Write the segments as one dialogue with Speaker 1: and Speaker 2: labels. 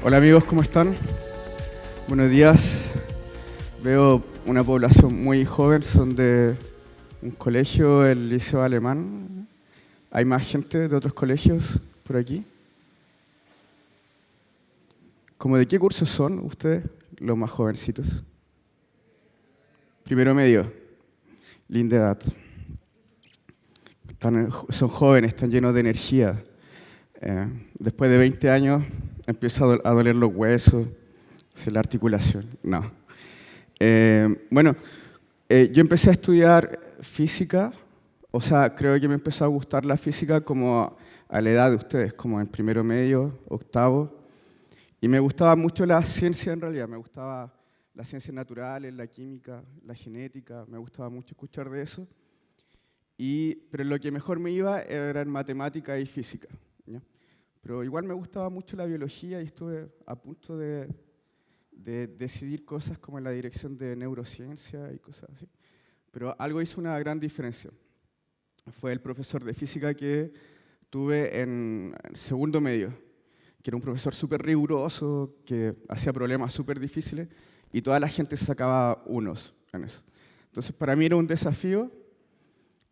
Speaker 1: Hola amigos, ¿cómo están? Buenos días. Veo una población muy joven, son de un colegio, el Liceo Alemán. ¿Hay más gente de otros colegios por aquí? ¿Cómo de qué cursos son ustedes, los más jovencitos? Primero medio, linda edad. Son jóvenes, están llenos de energía. Después de 20 años empieza a doler los huesos, la articulación. No. Bueno, yo empecé a estudiar física, o sea, creo que me empezó a gustar la física como a la edad de ustedes, como en primero medio, octavo, y me gustaba mucho la ciencia en realidad, me gustaba las ciencias naturales, la química, la genética, me gustaba mucho escuchar de eso, pero lo que mejor me iba era en matemática y física, ¿ya? Pero igual me gustaba mucho la biología y estuve a punto de decidir cosas como en la dirección de neurociencia y cosas así. Pero algo hizo una gran diferencia. Fue el profesor de física que tuve en segundo medio, que era un profesor súper riguroso, que hacía problemas súper difíciles y toda la gente sacaba unos en eso. Entonces para mí era un desafío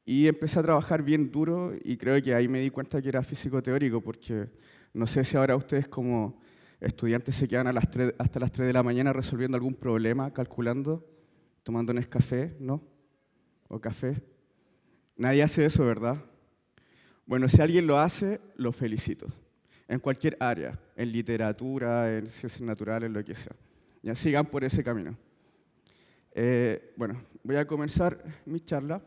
Speaker 1: y empecé a trabajar bien duro y creo que ahí me di cuenta que era físico teórico, porque no sé si ahora ustedes como estudiantes se quedan hasta las 3 de la mañana resolviendo algún problema, calculando, tomando Nescafé, ¿no? O café. Nadie hace eso, ¿verdad? Bueno, si alguien lo hace, lo felicito. En cualquier área, en literatura, en ciencias naturales, lo que sea. Ya sigan por ese camino. Bueno, voy a comenzar mi charla.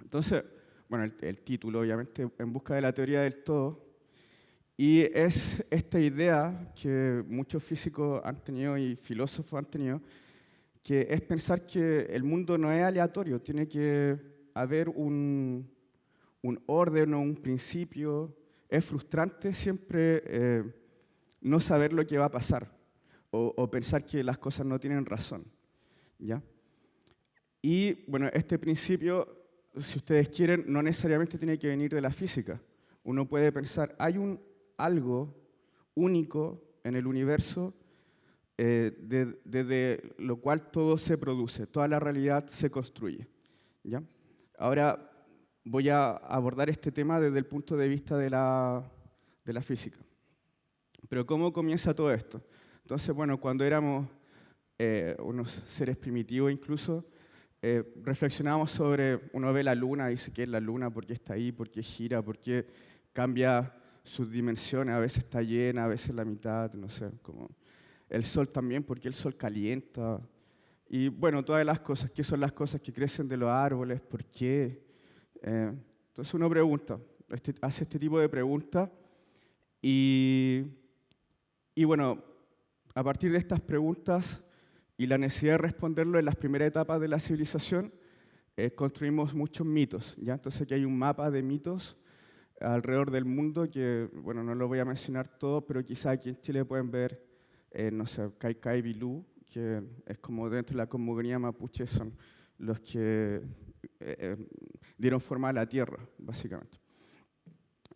Speaker 1: Entonces, bueno, el título, obviamente, En busca de la teoría del todo. Y es esta idea que muchos físicos han tenido y filósofos han tenido, que es pensar que el mundo no es aleatorio, tiene que haber un orden o un principio. Es frustrante siempre no saber lo que va a pasar o pensar que las cosas no tienen razón, ¿ya? Y bueno, este principio, si ustedes quieren, no necesariamente tiene que venir de la física. Uno puede pensar, hay algo único en el universo desde lo cual todo se produce, toda la realidad se construye, ¿ya? Ahora voy a abordar este tema desde el punto de vista de la física. Pero ¿cómo comienza todo esto? Entonces, bueno, cuando éramos unos seres primitivos incluso, reflexionábamos sobre, uno ve la luna, dice qué es la luna, por qué está ahí, por qué gira, por qué cambia sus dimensiones, a veces está llena, a veces la mitad, no sé, como el sol también, por qué el sol calienta, y bueno, todas las cosas, qué son las cosas que crecen de los árboles, por qué. Entonces uno pregunta, hace este tipo de preguntas, y bueno, a partir de estas preguntas y la necesidad de responderlo en las primeras etapas de la civilización, construimos muchos mitos, ¿ya? Entonces aquí hay un mapa de mitos alrededor del mundo que, bueno, no lo voy a mencionar todo, pero quizá aquí en Chile pueden ver, no sé, Cai Vilú, que es como dentro de la cosmogonía mapuche, son los que dieron forma a la Tierra, básicamente.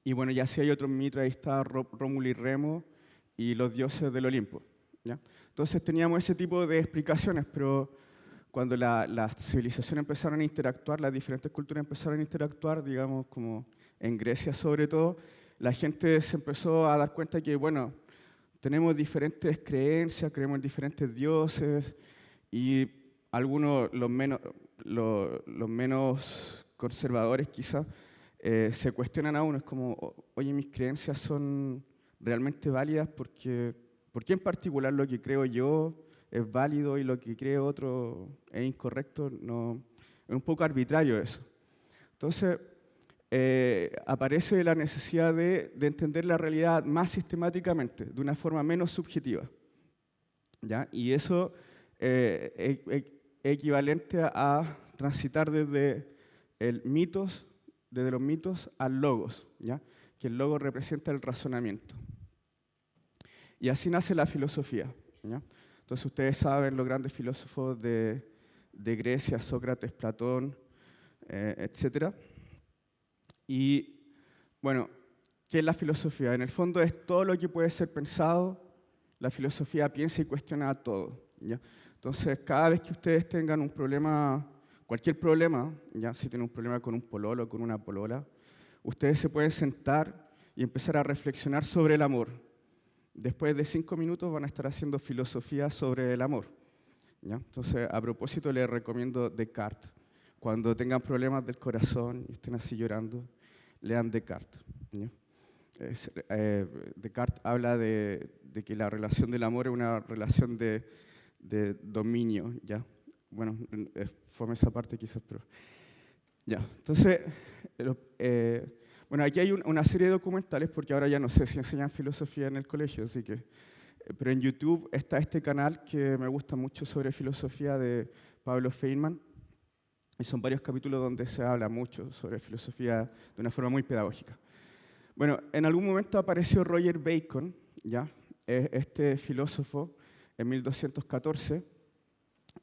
Speaker 1: Y bueno, ya sí hay otros mitos, ahí está Rómulo y Remo y los dioses del Olimpo, ¿ya? Entonces teníamos ese tipo de explicaciones, pero cuando las civilizaciones empezaron a interactuar, las diferentes culturas empezaron a interactuar, digamos, como en Grecia sobre todo, la gente se empezó a dar cuenta que, bueno, tenemos diferentes creencias, creemos en diferentes dioses, y algunos, los menos conservadores quizás, se cuestionan a uno, es como, oye, mis creencias son realmente válidas porque, ¿por qué en particular lo que creo yo es válido y lo que cree otro es incorrecto? No, es un poco arbitrario eso. Entonces, aparece la necesidad de entender la realidad más sistemáticamente, de una forma menos subjetiva, ¿ya? Y eso es equivalente a transitar desde los mitos al logos, ¿ya? Que el logos representa el razonamiento. Y así nace la filosofía, ¿ya? Entonces ustedes saben los grandes filósofos de Grecia, Sócrates, Platón, etc. Y bueno, ¿qué es la filosofía? En el fondo es todo lo que puede ser pensado La filosofía piensa y cuestiona todo, ¿ya? Entonces, cada vez que ustedes tengan un problema, cualquier problema, ya si tienen un problema con un pololo, con una polola, ustedes se pueden sentar y empezar a reflexionar sobre el amor. Después de 5 minutos van a estar haciendo filosofía sobre el amor, ¿ya? Entonces, a propósito, les recomiendo Descartes. Cuando tengan problemas del corazón y estén así llorando, lean Descartes, ¿ya? Descartes habla de que la relación del amor es una relación de dominio, ¿ya? Bueno, fue esa parte quizás, pero... Ya, entonces, bueno, aquí hay una serie de documentales, porque ahora ya no sé si enseñan filosofía en el colegio, así que... pero en YouTube está este canal que me gusta mucho sobre filosofía de Pablo Feynman, y son varios capítulos donde se habla mucho sobre filosofía de una forma muy pedagógica. Bueno, en algún momento apareció Roger Bacon, ¿ya? Este filósofo, en 1214,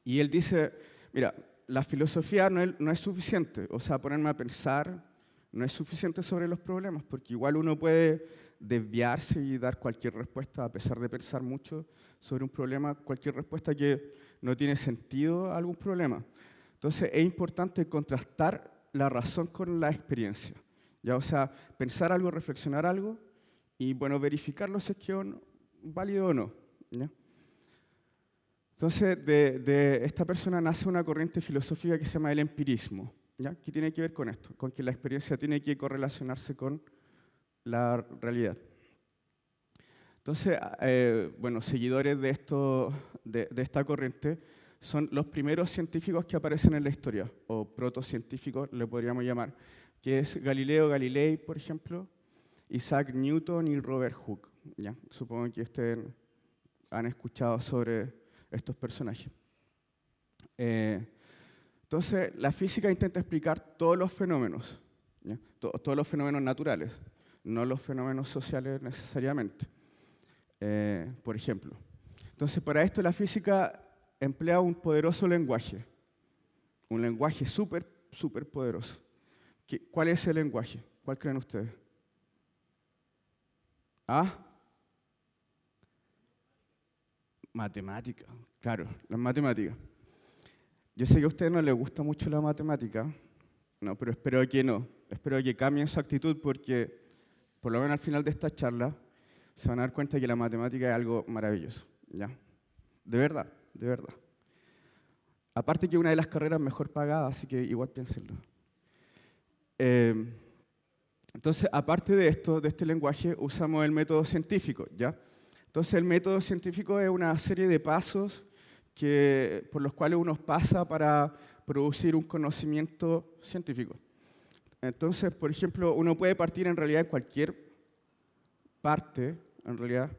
Speaker 1: y él dice, mira, la filosofía no es suficiente, o sea, ponerme a pensar no es suficiente sobre los problemas, porque igual uno puede desviarse y dar cualquier respuesta, a pesar de pensar mucho sobre un problema, cualquier respuesta que no tiene sentido a algún problema. Entonces es importante contrastar la razón con la experiencia. ¿Ya? O sea, pensar algo, reflexionar algo y, bueno, verificarlo si es que es válido o no. ¿Ya? Entonces, de esta persona nace una corriente filosófica que se llama el empirismo. ¿Ya? ¿Qué tiene que ver con esto? Con que la experiencia tiene que correlacionarse con la realidad. Entonces, bueno, seguidores de esta corriente son los primeros científicos que aparecen en la historia, o protocientíficos le podríamos llamar, que es Galileo Galilei, por ejemplo, Isaac Newton y Robert Hooke. ¿Ya? Supongo que ustedes han escuchado sobre estos personajes. Entonces, la física intenta explicar todos los fenómenos, ¿ya? Todos los fenómenos naturales, no los fenómenos sociales necesariamente. Por ejemplo. Entonces, para esto la física emplea un poderoso lenguaje, un lenguaje súper poderoso. ¿Cuál es el lenguaje? ¿Cuál creen ustedes? ¿Ah? Matemática, claro, las matemáticas. Yo sé que a ustedes no les gusta mucho la matemática, no, pero espero que no. Espero que cambien su actitud porque, por lo menos al final de esta charla, se van a dar cuenta que la matemática es algo maravilloso, ¿ya? De verdad, de verdad. Aparte que es una de las carreras mejor pagadas, así que igual piénsenlo. Entonces, aparte de esto, de este lenguaje, usamos el método científico, ¿ya? Entonces, el método científico es una serie de pasos por los cuales uno pasa para producir un conocimiento científico. Entonces, por ejemplo, uno puede partir en realidad en cualquier parte, en realidad,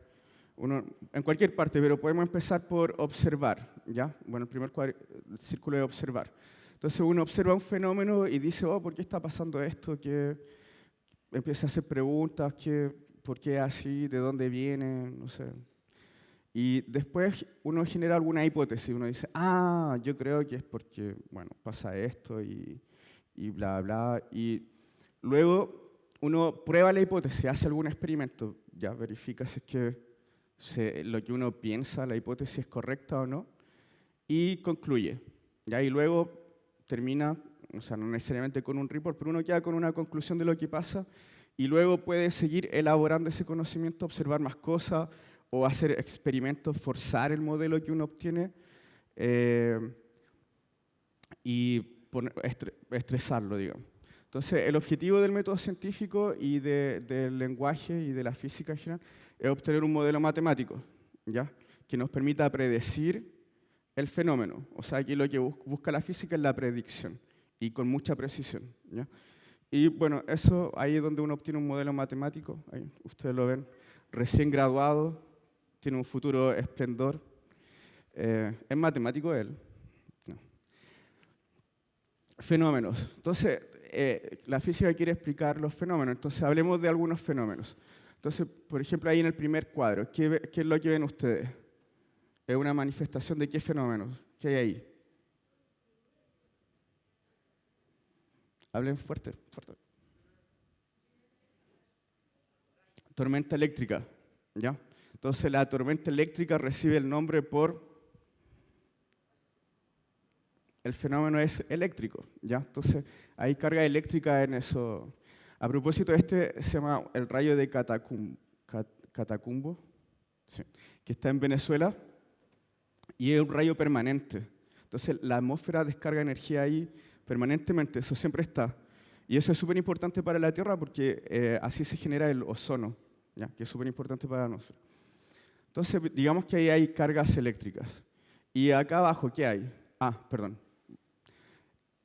Speaker 1: en cualquier parte, pero podemos empezar por observar, ¿ya? Bueno, el primer círculo es observar. Entonces uno observa un fenómeno y dice, oh, ¿por qué está pasando esto? Que empieza a hacer preguntas, ¿por qué así? ¿De dónde viene? No sé. Y después uno genera alguna hipótesis, uno dice, ah, yo creo que es porque, bueno, pasa esto y bla, bla, y luego uno prueba la hipótesis, hace algún experimento, ya verifica si es que lo que uno piensa, la hipótesis es correcta o no, y concluye. ¿Ya? Y luego termina, o sea, no necesariamente con un report, pero uno queda con una conclusión de lo que pasa, y luego puede seguir elaborando ese conocimiento, observar más cosas, o hacer experimentos, forzar el modelo que uno obtiene, y estresarlo, digamos. Entonces, el objetivo del método científico y del lenguaje y de la física en general es obtener un modelo matemático, ¿ya? Que nos permita predecir el fenómeno. O sea, aquí lo que busca la física es la predicción y con mucha precisión, ¿ya? Y bueno, eso ahí es donde uno obtiene un modelo matemático. Ahí ustedes lo ven, recién graduado, tiene un futuro esplendor. ¿Es matemático él? No. Fenómenos. Entonces, la física quiere explicar los fenómenos, entonces hablemos de algunos fenómenos. Entonces, por ejemplo, ahí en el primer cuadro, ¿qué es lo que ven ustedes? ¿Es una manifestación de qué fenómenos? ¿Qué hay ahí? Hablen fuerte, fuerte. Tormenta eléctrica, ¿ya? Entonces la tormenta eléctrica recibe el nombre por el fenómeno es eléctrico, ¿ya? Entonces hay carga eléctrica en eso. A propósito, este se llama el rayo de Catacumbo, sí, que está en Venezuela y es un rayo permanente. Entonces la atmósfera descarga energía ahí permanentemente, eso siempre está. Y eso es súper importante para la Tierra porque así se genera el ozono, ¿ya? Que es súper importante para la atmósfera. Entonces, digamos que ahí hay cargas eléctricas. Y acá abajo, ¿qué hay? Ah, perdón.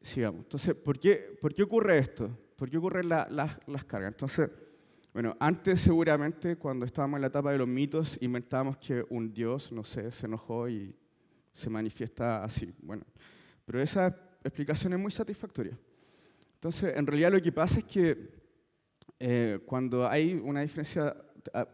Speaker 1: Sigamos. Entonces, ¿por qué ocurre esto? ¿Por qué ocurren las cargas? Entonces, bueno, antes seguramente, cuando estábamos en la etapa de los mitos, inventábamos que un dios, no sé, se enojó y se manifiesta así. Bueno, pero esa explicación es muy satisfactoria. Entonces, en realidad lo que pasa es que cuando hay una diferencia,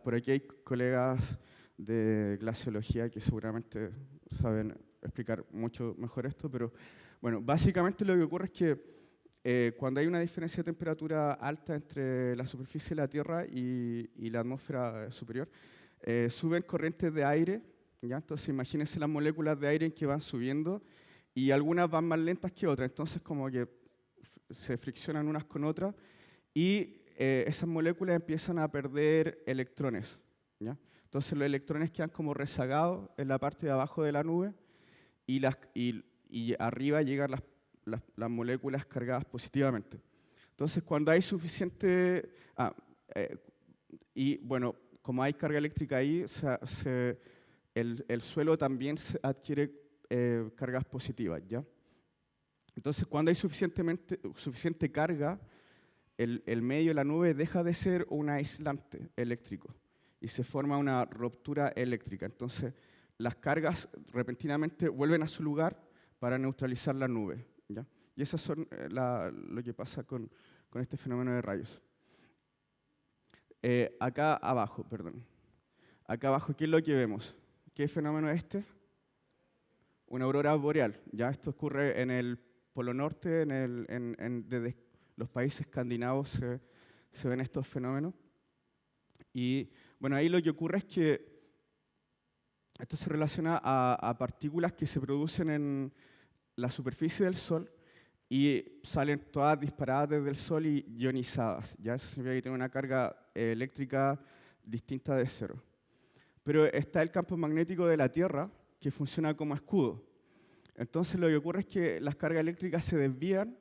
Speaker 1: por aquí hay colegas de glaciología que seguramente saben explicar mucho mejor esto, pero bueno, básicamente lo que ocurre es que cuando hay una diferencia de temperatura alta entre la superficie de la Tierra y la atmósfera superior, suben corrientes de aire, ¿ya? Entonces imagínense las moléculas de aire que van subiendo y algunas van más lentas que otras, entonces como que se friccionan unas con otras y esas moléculas empiezan a perder electrones, ¿ya? Entonces los electrones quedan como rezagados en la parte de abajo de la nube y arriba llegan las moléculas cargadas positivamente. Entonces cuando hay suficiente... y bueno, como hay carga eléctrica ahí, o sea, el suelo también adquiere cargas positivas, ¿ya? Entonces cuando hay suficiente carga, el medio de la nube deja de ser un aislante eléctrico y se forma una ruptura eléctrica. Entonces, las cargas repentinamente vuelven a su lugar para neutralizar la nube, ¿ya? Y eso son lo que pasa con este fenómeno de rayos. Acá abajo, Acá abajo, ¿qué es lo que vemos? ¿Qué fenómeno es este? Una aurora boreal. ¿Ya? Esto ocurre en el Polo Norte, desde los países escandinavos se ven estos fenómenos. Y bueno, ahí lo que ocurre es que esto se relaciona a partículas que se producen en la superficie del Sol y salen todas disparadas desde el Sol y ionizadas. ¿Ya? Eso significa que tienen una carga eléctrica distinta de cero. Pero está el campo magnético de la Tierra que funciona como escudo. Entonces lo que ocurre es que las cargas eléctricas se desvían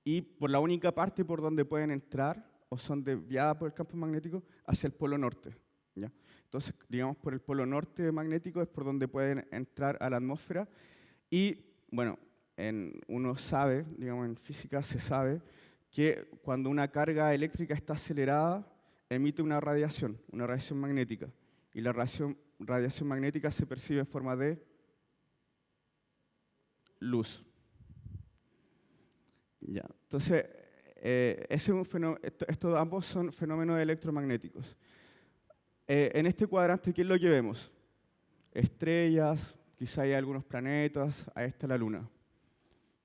Speaker 1: y por la única parte por donde pueden entrar o son desviadas por el campo magnético hacia el polo norte, ¿ya? Entonces, digamos, por el polo norte magnético es por donde pueden entrar a la atmósfera y, bueno, uno sabe, digamos, en física se sabe que cuando una carga eléctrica está acelerada emite una radiación magnética y la radiación magnética se percibe en forma de luz. Ya. Entonces, ese es un fenómeno, estos ambos son fenómenos electromagnéticos. En este cuadrante, ¿qué es lo que vemos? Estrellas, quizá hay algunos planetas, ahí está la Luna.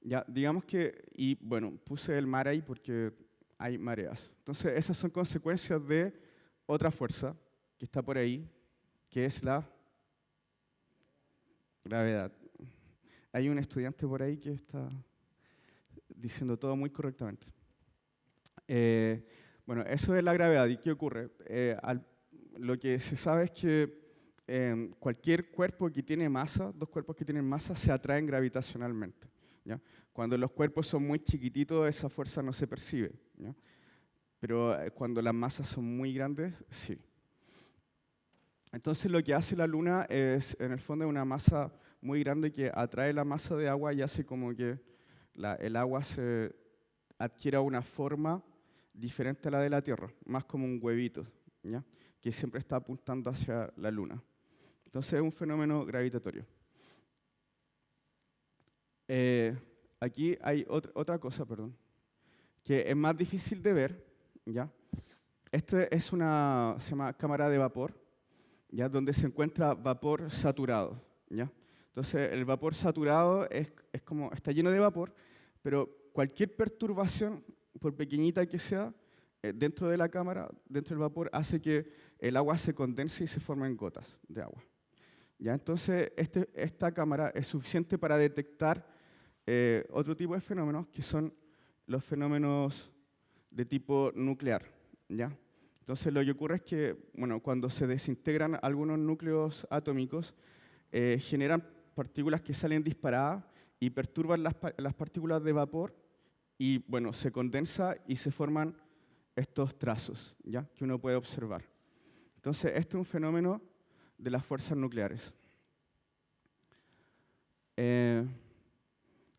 Speaker 1: Ya, digamos que, y bueno, puse el mar ahí porque hay mareas. Entonces, esas son consecuencias de otra fuerza que está por ahí, que es la gravedad. Hay un estudiante por ahí que está diciendo todo muy correctamente. Bueno, eso es la gravedad. ¿Y qué ocurre? Lo que se sabe es que cualquier cuerpo que tiene masa, dos cuerpos que tienen masa, se atraen gravitacionalmente, ¿ya? Cuando los cuerpos son muy chiquititos, esa fuerza no se percibe, ¿ya? Pero cuando las masas son muy grandes, sí. Entonces lo que hace la Luna es, en el fondo, una masa muy grande que atrae la masa de agua y hace como que el agua se adquiera una forma diferente a la de la Tierra, más como un huevito, ¿ya? Que siempre está apuntando hacia la Luna. Entonces es un fenómeno gravitatorio. Aquí hay otra cosa, que es más difícil de ver, ¿ya? Esto es se llama cámara de vapor, ¿ya? Donde se encuentra vapor saturado, ¿ya? Entonces el vapor saturado es está lleno de vapor, pero cualquier perturbación, por pequeñita que sea, dentro de la cámara, dentro del vapor, hace que el agua se condense y se formen gotas de agua. ¿Ya? Entonces, esta cámara es suficiente para detectar otro tipo de fenómenos, que son los fenómenos de tipo nuclear. ¿Ya? Entonces, lo que ocurre es que bueno, cuando se desintegran algunos núcleos atómicos, generan partículas que salen disparadas y perturban las partículas de vapor y bueno, se condensa y se forman estos trazos, ¿ya? Que uno puede observar. Entonces, este es un fenómeno de las fuerzas nucleares.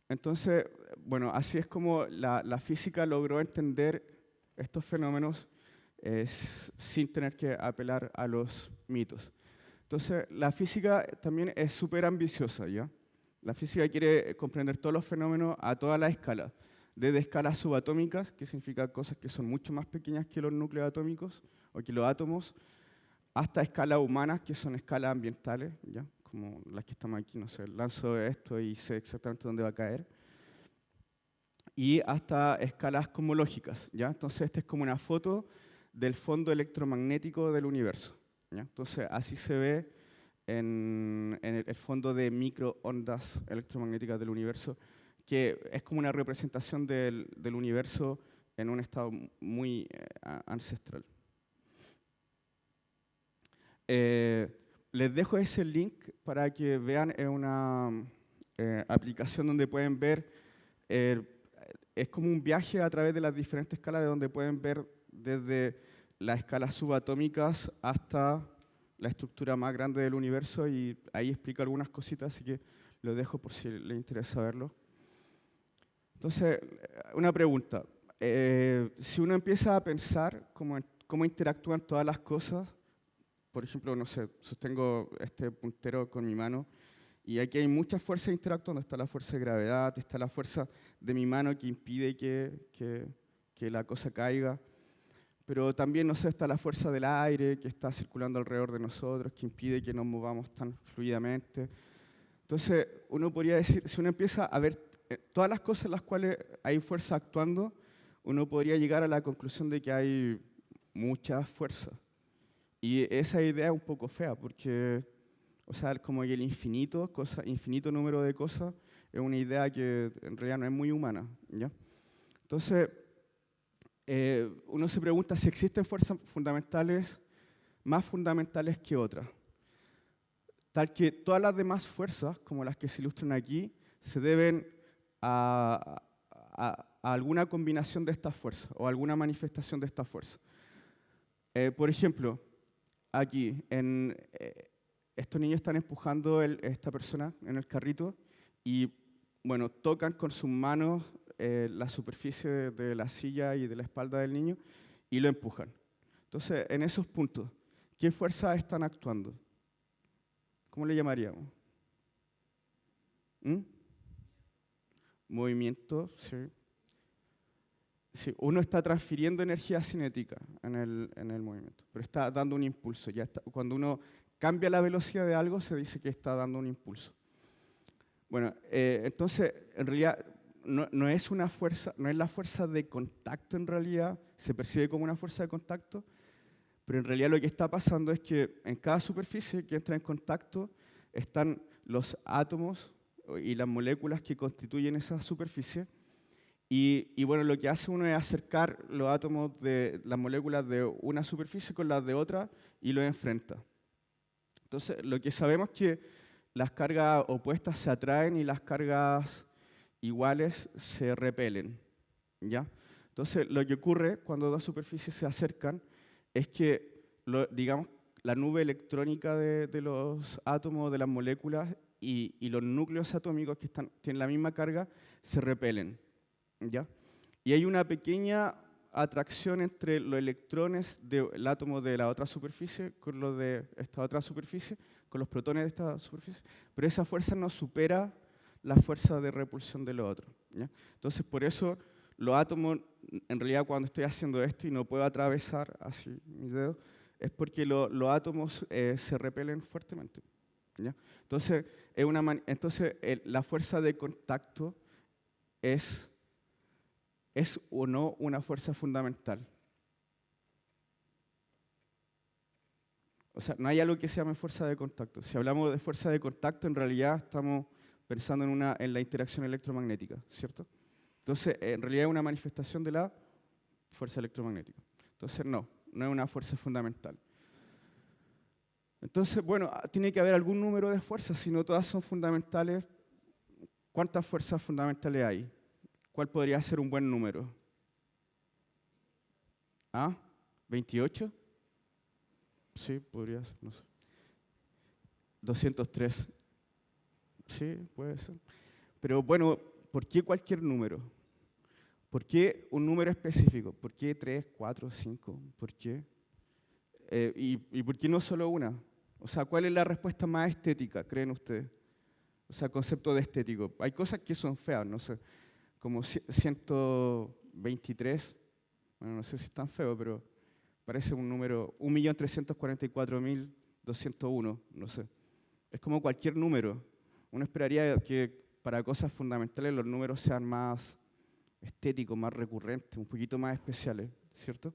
Speaker 1: Entonces, bueno, así es como la física logró entender estos fenómenos sin tener que apelar a los mitos. Entonces, la física también es súper ambiciosa, ¿ya? La física quiere comprender todos los fenómenos a toda la escala, desde escalas subatómicas, que significa cosas que son mucho más pequeñas que los núcleos atómicos o que los átomos, hasta escalas humanas, que son escalas ambientales, ¿ya? Como las que estamos aquí, no sé, lanzo esto y sé exactamente dónde va a caer, y hasta escalas cosmológicas, ¿ya? Entonces, esta es como una foto del fondo electromagnético del universo, ¿ya? Entonces, así se ve en el fondo de microondas electromagnéticas del universo, que es como una representación del universo en un estado muy ancestral. Les dejo ese link para que vean una aplicación donde pueden ver, es como un viaje a través de las diferentes escalas, de donde pueden ver desde las escalas subatómicas hasta la estructura más grande del universo, y ahí explico algunas cositas, así que lo dejo por si les interesa verlo. Entonces, una pregunta. Si uno empieza a pensar cómo interactúan todas las cosas, por ejemplo, no sé, sostengo este puntero con mi mano y aquí hay muchas fuerzas interactuando. Está la fuerza de gravedad, está la fuerza de mi mano que impide que la cosa caiga. Pero también, no sé, está la fuerza del aire que está circulando alrededor de nosotros, que impide que nos movamos tan fluidamente. Entonces, uno podría decir, si uno empieza a ver todas las cosas en las cuales hay fuerza actuando, uno podría llegar a la conclusión de que hay muchas fuerzas. Y esa idea es un poco fea, porque, o sea, como que el infinito número de cosas es una idea que en realidad no es muy humana, ¿ya? Entonces, uno se pregunta si existen fuerzas fundamentales más fundamentales que otras, tal que todas las demás fuerzas, como las que se ilustran aquí, se deben a alguna combinación de estas fuerzas o alguna manifestación de estas fuerzas. Por ejemplo, aquí, estos niños están empujando esta persona en el carrito y, bueno, tocan con sus manos la superficie de la silla y de la espalda del niño y lo empujan. Entonces, en esos puntos, ¿qué fuerzas están actuando? ¿Cómo le llamaríamos? Movimiento, sí. Sí, uno está transfiriendo energía cinética en el movimiento, pero está dando un impulso. Cuando uno cambia la velocidad de algo, se dice que está dando un impulso. Bueno, entonces, en realidad, no es una fuerza, no es la fuerza de contacto en realidad, se percibe como una fuerza de contacto, pero en realidad lo que está pasando es que en cada superficie que entra en contacto están los átomos y las moléculas que constituyen esa superficie. Y bueno, lo que hace uno es acercar los átomos de las moléculas de una superficie con las de otra y los enfrenta. Entonces, lo que sabemos es que las cargas opuestas se atraen y las cargas iguales se repelen, ¿ya? Entonces, lo que ocurre cuando dos superficies se acercan es que, digamos, la nube electrónica de los átomos, de las moléculas y los núcleos atómicos que tienen la misma carga se repelen, ¿ya? Y hay una pequeña atracción entre los electrones del átomo de la otra superficie con los de esta otra superficie, con los protones de esta superficie, pero esa fuerza no supera la fuerza de repulsión de los otros, ¿ya? Entonces, por eso los átomos, en realidad cuando estoy haciendo esto y no puedo atravesar así mi dedo, es porque los átomos se repelen fuertemente, ¿ya? Entonces, la fuerza de contacto es o no una fuerza fundamental. O sea, no hay algo que se llame fuerza de contacto. Si hablamos de fuerza de contacto, en realidad estamos pensando en la interacción electromagnética, ¿cierto? Entonces, en realidad es una manifestación de la fuerza electromagnética. Entonces, no es una fuerza fundamental. Entonces, bueno, tiene que haber algún número de fuerzas, si no todas son fundamentales. ¿Cuántas fuerzas fundamentales hay? ¿Cuál podría ser un buen número? ¿Ah? ¿28? Sí, podría ser, no sé. 203. Sí, puede ser. Pero bueno, ¿por qué cualquier número? ¿Por qué un número específico? ¿Por qué 3, 4, 5? ¿Por qué? ¿Y por qué no solo una? O sea, ¿cuál es la respuesta más estética, creen ustedes? O sea, concepto de estético. Hay cosas que son feas, no sé, como 123, bueno, no sé si es tan feo, pero parece un número, 1.344.201, no sé. Es como cualquier número. Uno esperaría que para cosas fundamentales los números sean más estéticos, más recurrentes, un poquito más especiales, ¿cierto?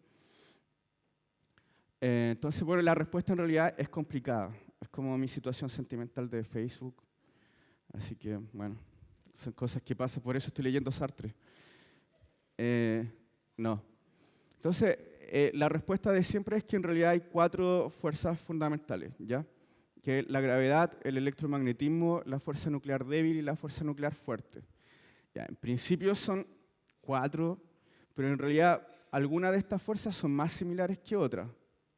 Speaker 1: Entonces, bueno, la respuesta en realidad es complicada. Es como mi situación sentimental de Facebook. Así que, bueno, son cosas que pasan. Por eso estoy leyendo Sartre. No. Entonces, la respuesta de siempre es que en realidad hay 4 fuerzas fundamentales, ¿ya? Que es la gravedad, el electromagnetismo, la fuerza nuclear débil y la fuerza nuclear fuerte. Ya, en principio son 4, pero en realidad algunas de estas fuerzas son más similares que otras,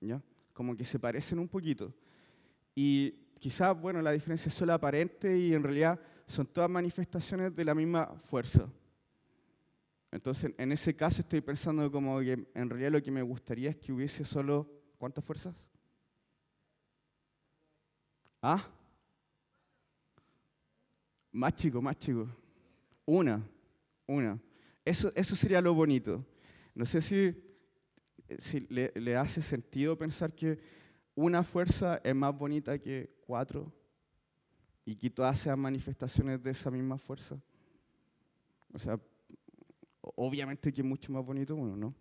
Speaker 1: ¿ya? Como que se parecen un poquito. Y quizás, bueno, la diferencia es solo aparente y en realidad son todas manifestaciones de la misma fuerza. Entonces, en ese caso estoy pensando como que en realidad lo que me gustaría es que hubiese solo, ¿cuántas fuerzas? Ah, más chico, más chico. Una, una. Eso sería lo bonito. No sé si le hace sentido pensar que una fuerza es más bonita que 4 y que todas sean manifestaciones de esa misma fuerza. O sea, obviamente que es mucho más bonito uno, ¿no?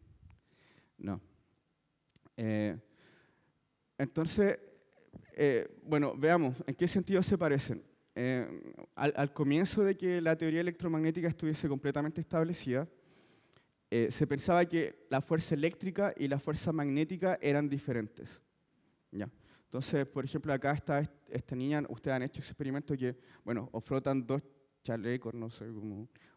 Speaker 1: No. Eh, entonces, bueno, veamos, ¿en qué sentido se parecen? Al comienzo de que la teoría electromagnética estuviese completamente establecida, se pensaba que la fuerza eléctrica y la fuerza magnética eran diferentes. ¿Ya? Entonces, por ejemplo, acá está esta niña, ustedes han hecho experimentos que, bueno, o frotan 2 chalecos, no sé,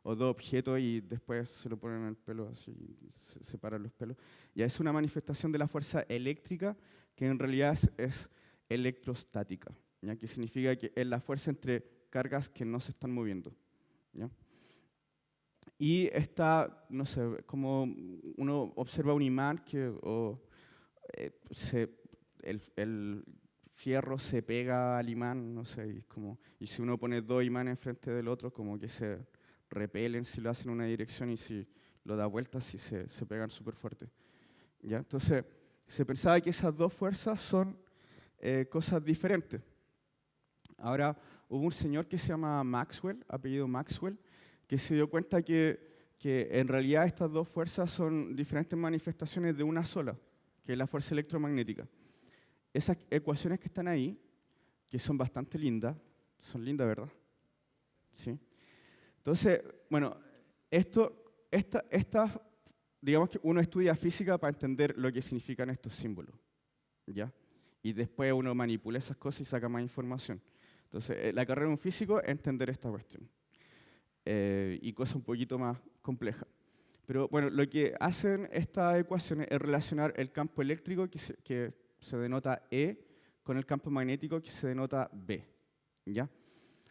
Speaker 1: o 2 objetos y después se lo ponen en el pelo así, se separan los pelos. Ya es una manifestación de la fuerza eléctrica que en realidad es electrostática, ¿ya? Que significa que es la fuerza entre cargas que no se están moviendo, ¿ya? Y está, no sé, como uno observa un imán que el fierro se pega al imán, no sé, y si uno pone 2 imanes enfrente del otro, como que se repelen si lo hacen en una dirección y si lo da vuelta, si se pegan súper fuerte. ¿Ya? Entonces, se pensaba que esas 2 fuerzas son cosas diferentes. Ahora, hubo un señor que se llama Maxwell, apellido Maxwell, que se dio cuenta que en realidad estas 2 fuerzas son diferentes manifestaciones de una sola, que es la fuerza electromagnética. Esas ecuaciones que están ahí, que son bastante lindas, son lindas, ¿verdad? Sí. Entonces, bueno, digamos que uno estudia física para entender lo que significan estos símbolos, ¿ya? Y después uno manipula esas cosas y saca más información. Entonces, la carrera de un físico es entender esta cuestión. Y cosas un poquito más complejas. Pero bueno, lo que hacen estas ecuaciones es relacionar el campo eléctrico, que se denota E, con el campo magnético, que se denota B. ¿Ya?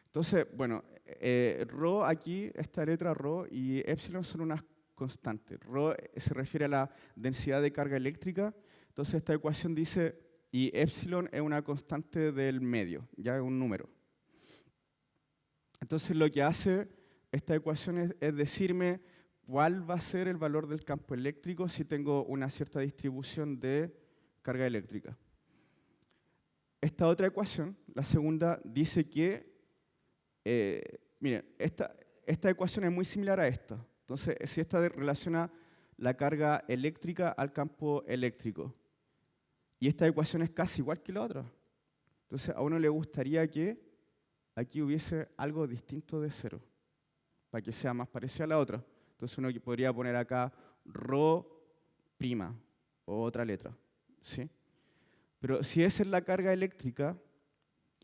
Speaker 1: Entonces, bueno, ρ aquí, esta letra ρ y epsilon son unas constantes. Ρ se refiere a la densidad de carga eléctrica. Entonces, esta ecuación dice, y epsilon es una constante del medio, ya es un número. Entonces, lo que hace esta ecuación es decirme cuál va a ser el valor del campo eléctrico si tengo una cierta distribución de carga eléctrica. Esta otra ecuación, la segunda, dice que, miren, esta ecuación es muy similar a esta. Entonces, si esta relaciona la carga eléctrica al campo eléctrico. Y esta ecuación es casi igual que la otra. Entonces, a uno le gustaría que aquí hubiese algo distinto de cero, para que sea más parecida a la otra. Entonces, uno podría poner acá rho prima o otra letra, ¿sí? Pero si esa es la carga eléctrica,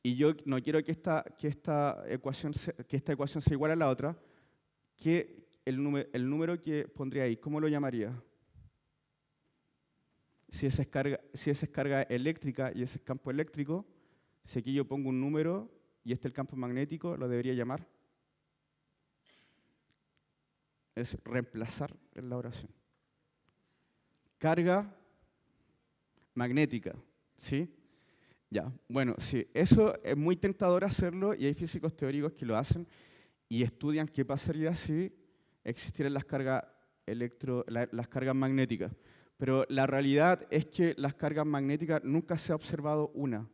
Speaker 1: y yo no quiero que esta ecuación sea igual a la otra, ¿qué el número que pondría ahí, ¿cómo lo llamaría? Si esa es carga eléctrica y ese es campo eléctrico, si aquí yo pongo un número y este es el campo magnético, lo debería llamar. Es reemplazar en la oración. Carga magnética, ¿sí? Ya, bueno, sí, eso es muy tentador hacerlo y hay físicos teóricos que lo hacen y estudian qué pasaría si existieran las cargas las cargas magnéticas. Pero la realidad es que las cargas magnéticas nunca se ha observado una.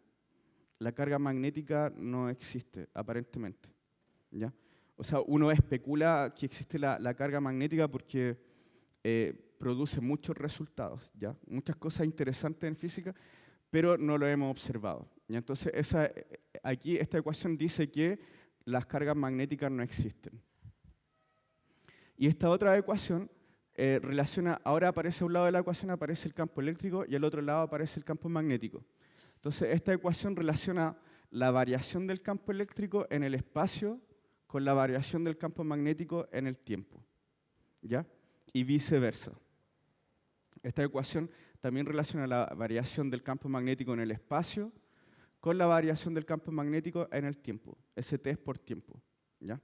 Speaker 1: La carga magnética no existe, aparentemente, ¿ya? O sea, uno especula que existe la carga magnética porque produce muchos resultados, ¿ya? Muchas cosas interesantes en física, pero no lo hemos observado, ¿ya? Entonces, aquí esta ecuación dice que las cargas magnéticas no existen. Y esta otra ecuación relaciona, ahora aparece a un lado de la ecuación aparece el campo eléctrico y al otro lado aparece el campo magnético. Entonces, esta ecuación relaciona la variación del campo eléctrico en el espacio con la variación del campo magnético en el tiempo, ¿ya? Y viceversa. Esta ecuación también relaciona la variación del campo magnético en el espacio con la variación del campo magnético en el tiempo. St es por tiempo, ¿ya?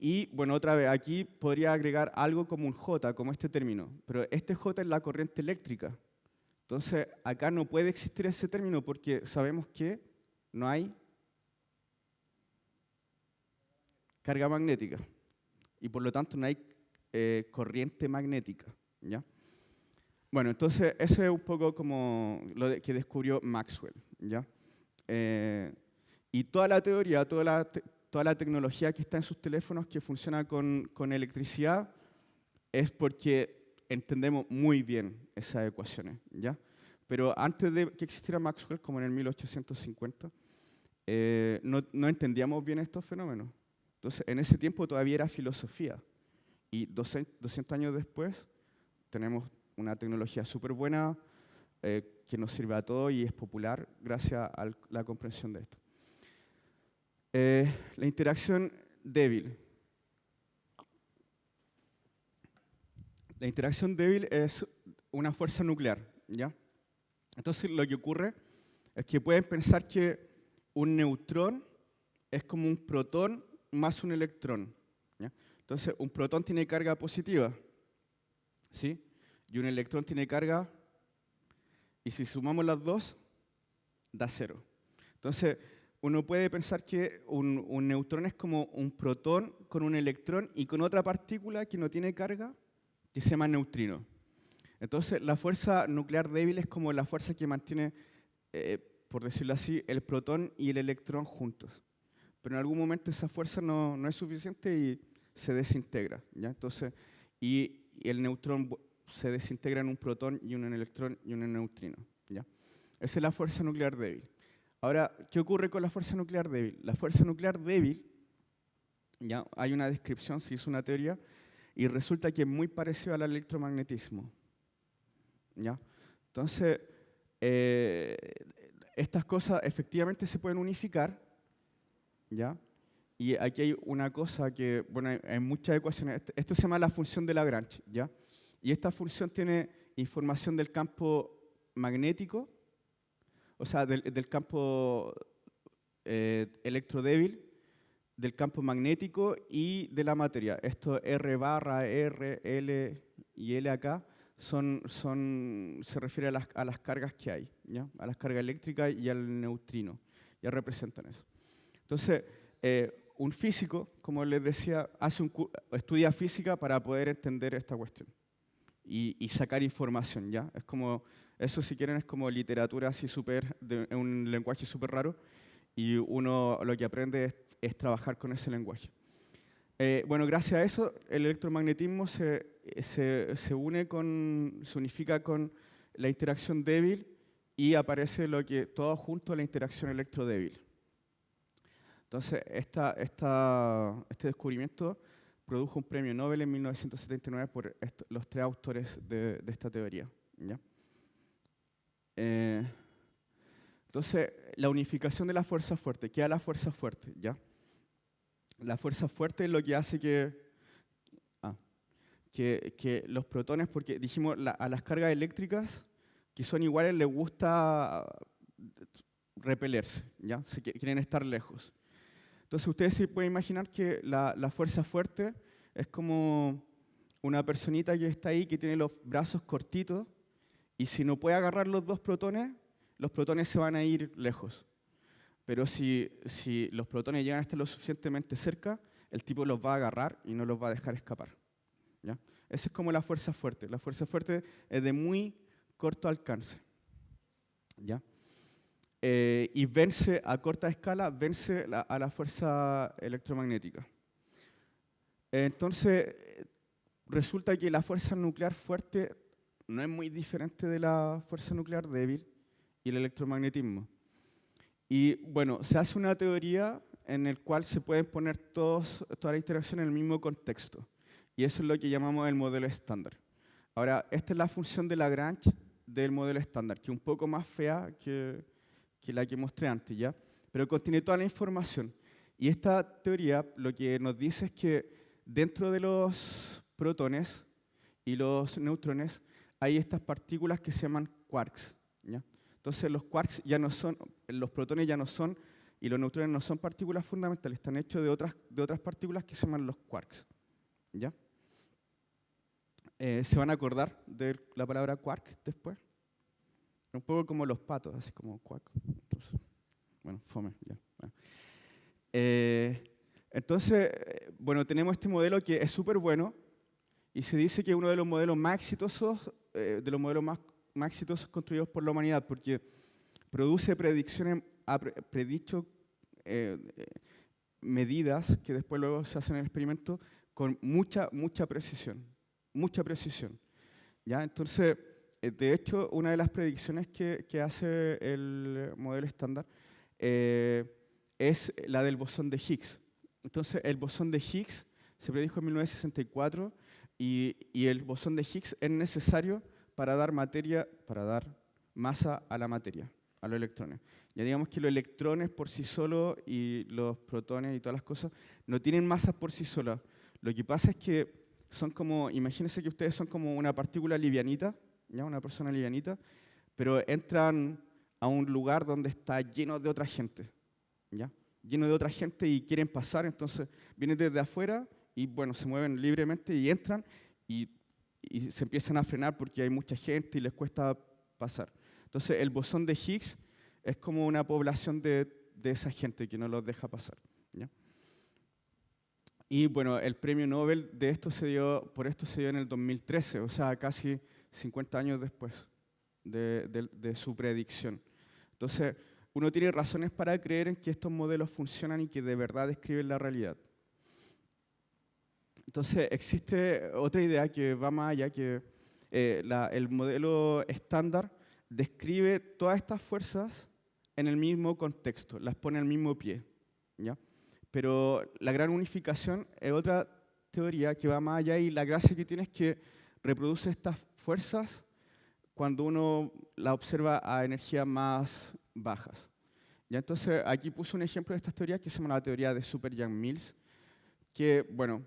Speaker 1: Y bueno, otra vez, aquí podría agregar algo como un J, como este término, pero este J es la corriente eléctrica. Entonces, acá no puede existir ese término porque sabemos que no hay carga magnética y por lo tanto no hay corriente magnética, ¿ya? Bueno, entonces eso es un poco como lo que descubrió Maxwell, ¿ya? Y toda la teoría, toda la tecnología que está en sus teléfonos que funciona con electricidad es porque entendemos muy bien esas ecuaciones, ¿ya? Pero antes de que existiera Maxwell, como en el 1850, no entendíamos bien estos fenómenos. Entonces, en ese tiempo todavía era filosofía. Y 200 años después tenemos una tecnología súper buena que nos sirve a todos y es popular gracias a la comprensión de esto. La interacción débil. La interacción débil es una fuerza nuclear, ¿ya? Entonces, lo que ocurre es que pueden pensar que un neutrón es como un protón más un electrón, ¿ya? Entonces, un protón tiene carga positiva, ¿sí? Y un electrón tiene carga, y si sumamos las dos, da cero. Entonces, uno puede pensar que un neutrón es como un protón con un electrón y con otra partícula que no tiene carga, que se llama neutrino. Entonces, la fuerza nuclear débil es como la fuerza que mantiene, por decirlo así, el protón y el electrón juntos. Pero en algún momento esa fuerza no es suficiente y se desintegra, ¿ya? Entonces, y el neutrón se desintegra en un protón y un electrón y un neutrino, ¿ya? Esa es la fuerza nuclear débil. Ahora, ¿qué ocurre con la fuerza nuclear débil? La fuerza nuclear débil, ¿ya? Hay una descripción, se hizo una teoría, y resulta que es muy parecido al electromagnetismo, ¿ya? Entonces, estas cosas efectivamente se pueden unificar, ¿ya? Y aquí hay una cosa que, bueno, hay muchas ecuaciones. Esto se llama la función de Lagrange, ¿ya? Y esta función tiene información del campo magnético, o sea, del campo electrodébil, del campo magnético y de la materia. Esto R barra, R, L y L acá se refiere a las cargas que hay, ¿ya? A las cargas eléctricas y al neutrino. Ya representan eso. Entonces, un físico, como les decía, estudia física para poder entender esta cuestión y sacar información, ¿ya? Es como, eso si quieren es como literatura así en un lenguaje súper raro y uno lo que aprende es trabajar con ese lenguaje. Bueno, gracias a eso, el electromagnetismo se unifica con la interacción débil y aparece todo junto la interacción electrodébil. Entonces, este descubrimiento produjo un premio Nobel en 1979 por los tres autores de esta teoría. ¿Ya? Entonces, la unificación de la fuerza fuerte. ¿Qué es la fuerza fuerte? ¿Ya? La fuerza fuerte es lo que hace que los protones, porque dijimos a las cargas eléctricas que son iguales les gusta repelerse, ¿ya? Quieren estar lejos. Entonces ustedes se pueden imaginar que la fuerza fuerte es como una personita que está ahí que tiene los brazos cortitos y si no puede agarrar los protones se van a ir lejos. Pero si los protones llegan a estar lo suficientemente cerca, el tipo los va a agarrar y no los va a dejar escapar. ¿Ya? Esa es como la fuerza fuerte. La fuerza fuerte es de muy corto alcance. ¿Ya? Y vence a corta escala, vence a la fuerza electromagnética. Entonces, resulta que la fuerza nuclear fuerte no es muy diferente de la fuerza nuclear débil y el electromagnetismo. Y bueno, se hace una teoría en la cual se pueden poner toda la interacción en el mismo contexto. Y eso es lo que llamamos el modelo estándar. Ahora, esta es la función de Lagrange del modelo estándar, que es un poco más fea que la que mostré antes, ¿ya? Pero contiene toda la información. Y esta teoría lo que nos dice es que dentro de los protones y los neutrones hay estas partículas que se llaman quarks, ¿ya? Entonces los quarks ya no son, los protones ya no son, y los neutrones no son partículas fundamentales, están hechos de otras partículas que se llaman los quarks, ¿ya? ¿Se van a acordar de la palabra quark después? Un poco como los patos, así como cuac. Entonces, bueno, fome, ya. Bueno. Entonces, bueno, tenemos este modelo que es súper bueno y se dice que es uno de los modelos más exitosos, más exitosos construidos por la humanidad, porque produce predicciones, ha predicho medidas que después luego se hacen en el experimento con mucha precisión, mucha precisión. ¿Ya? Entonces, de hecho, una de las predicciones que hace el modelo estándar es la del bosón de Higgs. Entonces, el bosón de Higgs se predijo en 1964 y el bosón de Higgs es necesario para dar masa a la materia, a los electrones. Ya digamos que los electrones por sí solos y los protones y todas las cosas no tienen masa por sí solas. Lo que pasa es que son como, imagínense que ustedes son como una partícula livianita, ¿ya? Una persona livianita, pero entran a un lugar donde está lleno de otra gente, ¿ya? Lleno de otra gente y quieren pasar, entonces vienen desde afuera y bueno, se mueven libremente y entran y se empiezan a frenar porque hay mucha gente y les cuesta pasar. Entonces el bosón de Higgs es como una población de esa gente que no los deja pasar, ¿ya? Y bueno, el premio Nobel por esto se dio en el 2013, o sea, casi 50 años después de su predicción. Entonces, uno tiene razones para creer en que estos modelos funcionan y que de verdad describen la realidad. Entonces, existe otra idea que va más allá, que el modelo estándar describe todas estas fuerzas en el mismo contexto, las pone al mismo pie, ¿ya? Pero la gran unificación es otra teoría que va más allá y la gracia que tiene es que reproduce estas fuerzas cuando uno la observa a energías más bajas. ¿Ya? Entonces, aquí puse un ejemplo de estas teorías que se llama la teoría de Super-Yang-Mills, que, bueno,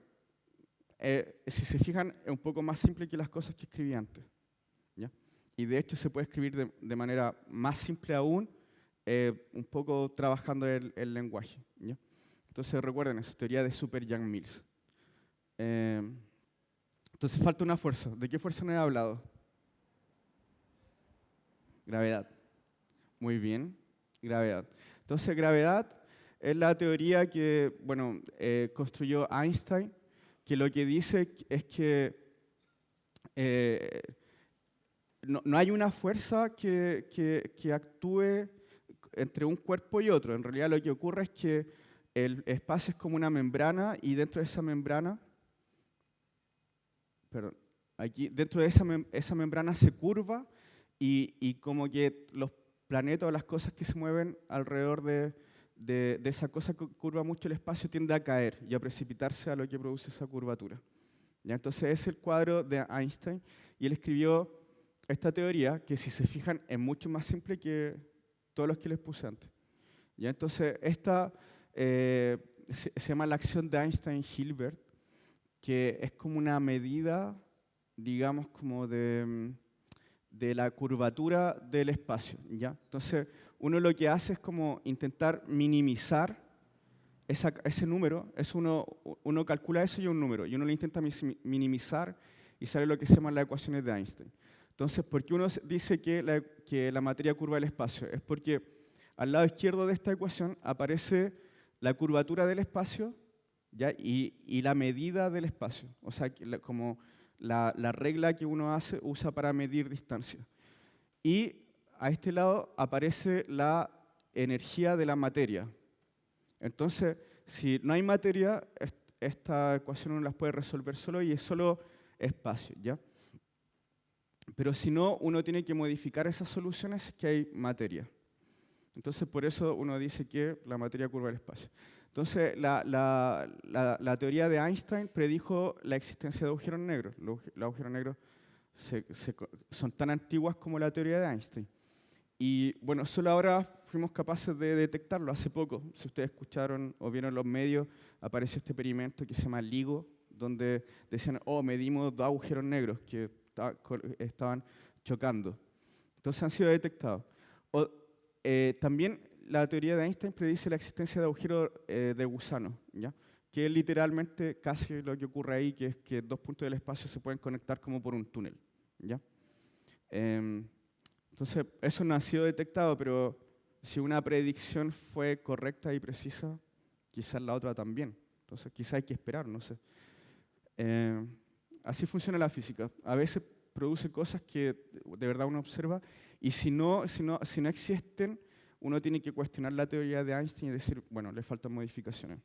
Speaker 1: si se fijan, es un poco más simple que las cosas que escribí antes, ¿ya? Y de hecho se puede escribir de manera más simple aún, un poco trabajando el lenguaje, ¿ya? Entonces recuerden esa teoría de Super-Yang-Mills. Entonces falta una fuerza. ¿De qué fuerza no he hablado? Gravedad. Muy bien, gravedad. Entonces gravedad es la teoría que, bueno, construyó Einstein, que lo que dice es que no hay una fuerza que actúe entre un cuerpo y otro. En realidad lo que ocurre es que el espacio es como una membrana y dentro de esa membrana, dentro de esa membrana se curva y como que los planetas o las cosas que se mueven alrededor de esa cosa que curva mucho el espacio tiende a caer y a precipitarse a lo que produce esa curvatura. ¿Ya? Entonces es el cuadro de Einstein y él escribió esta teoría que, si se fijan, es mucho más simple que todos los que les puse antes. ¿Ya? Entonces esta se llama la acción de Einstein-Hilbert, que es como una medida, digamos, como de la curvatura del espacio, ¿ya? Entonces, uno lo que hace es como intentar minimizar ese número. Uno calcula eso y un número, y uno lo intenta minimizar y sale lo que se llaman las ecuaciones de Einstein. Entonces, ¿por qué uno dice que la materia curva el espacio? Es porque al lado izquierdo de esta ecuación aparece la curvatura del espacio, ¿ya? Y la medida del espacio, o sea, como la regla que uno usa para medir distancia. Y a este lado aparece la energía de la materia. Entonces, si no hay materia, esta ecuación uno las puede resolver solo y es solo espacio, ¿ya? Pero si no, uno tiene que modificar esas soluciones que hay materia. Entonces, por eso uno dice que la materia curva el espacio. Entonces, la teoría de Einstein predijo la existencia de agujeros negros. Los agujeros negros son tan antiguas como la teoría de Einstein. Y bueno, solo ahora fuimos capaces de detectarlo. Hace poco, si ustedes escucharon o vieron en los medios, apareció este experimento que se llama LIGO, donde decían, medimos 2 agujeros negros que estaban chocando. Entonces han sido detectados. También la teoría de Einstein predice la existencia de agujeros de gusano, ¿ya? Que es literalmente casi lo que ocurre ahí, que es que 2 puntos del espacio se pueden conectar como por un túnel, ¿ya? Entonces, eso no ha sido detectado, pero si una predicción fue correcta y precisa, quizás la otra también. Entonces, quizás hay que esperar, no sé. Así funciona la física. A veces produce cosas que de verdad uno observa, y si no existen, uno tiene que cuestionar la teoría de Einstein y decir, bueno, le faltan modificaciones.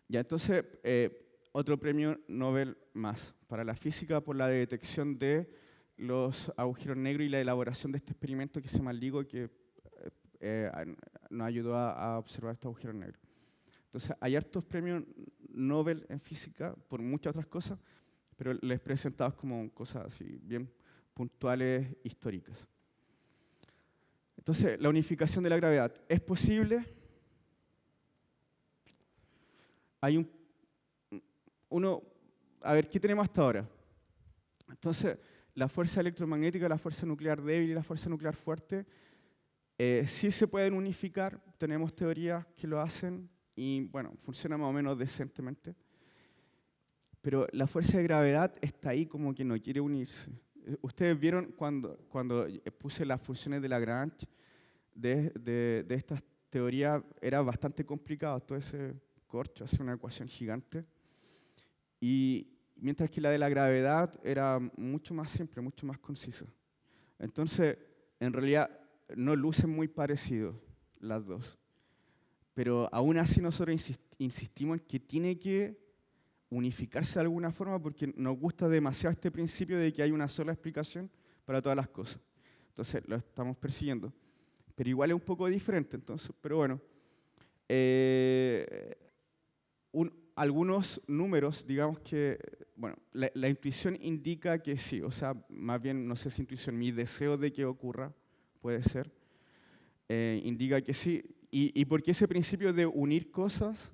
Speaker 1: Ya, entonces, otro premio Nobel más para la física por la detección de los agujeros negros y la elaboración de este experimento que se llama LIGO, que nos ayudó a observar estos agujeros negros. Entonces, hay hartos premios Nobel en física por muchas otras cosas, pero les presentamos como cosas así bien puntuales, históricas. Entonces, la unificación de la gravedad, ¿es posible? Hay a ver, ¿qué tenemos hasta ahora? Entonces, la fuerza electromagnética, la fuerza nuclear débil y la fuerza nuclear fuerte sí se pueden unificar, tenemos teorías que lo hacen y, bueno, funciona más o menos decentemente. Pero la fuerza de gravedad está ahí como que no quiere unirse. Ustedes vieron cuando puse las funciones de Lagrange de estas teorías, era bastante complicado, todo ese corcho, hacer una ecuación gigante. Y mientras que la de la gravedad era mucho más simple, mucho más concisa. Entonces, en realidad, no lucen muy parecidos las dos. Pero aún así nosotros insistimos en que tiene que unificarse de alguna forma porque nos gusta demasiado este principio de que hay una sola explicación para todas las cosas. Entonces, lo estamos persiguiendo. Pero igual es un poco diferente, entonces, pero bueno. Algunos números, digamos que, bueno, la intuición indica que sí, o sea, más bien, no sé si intuición, mi deseo de que ocurra, puede ser, indica que sí. ¿Y por qué ese principio de unir cosas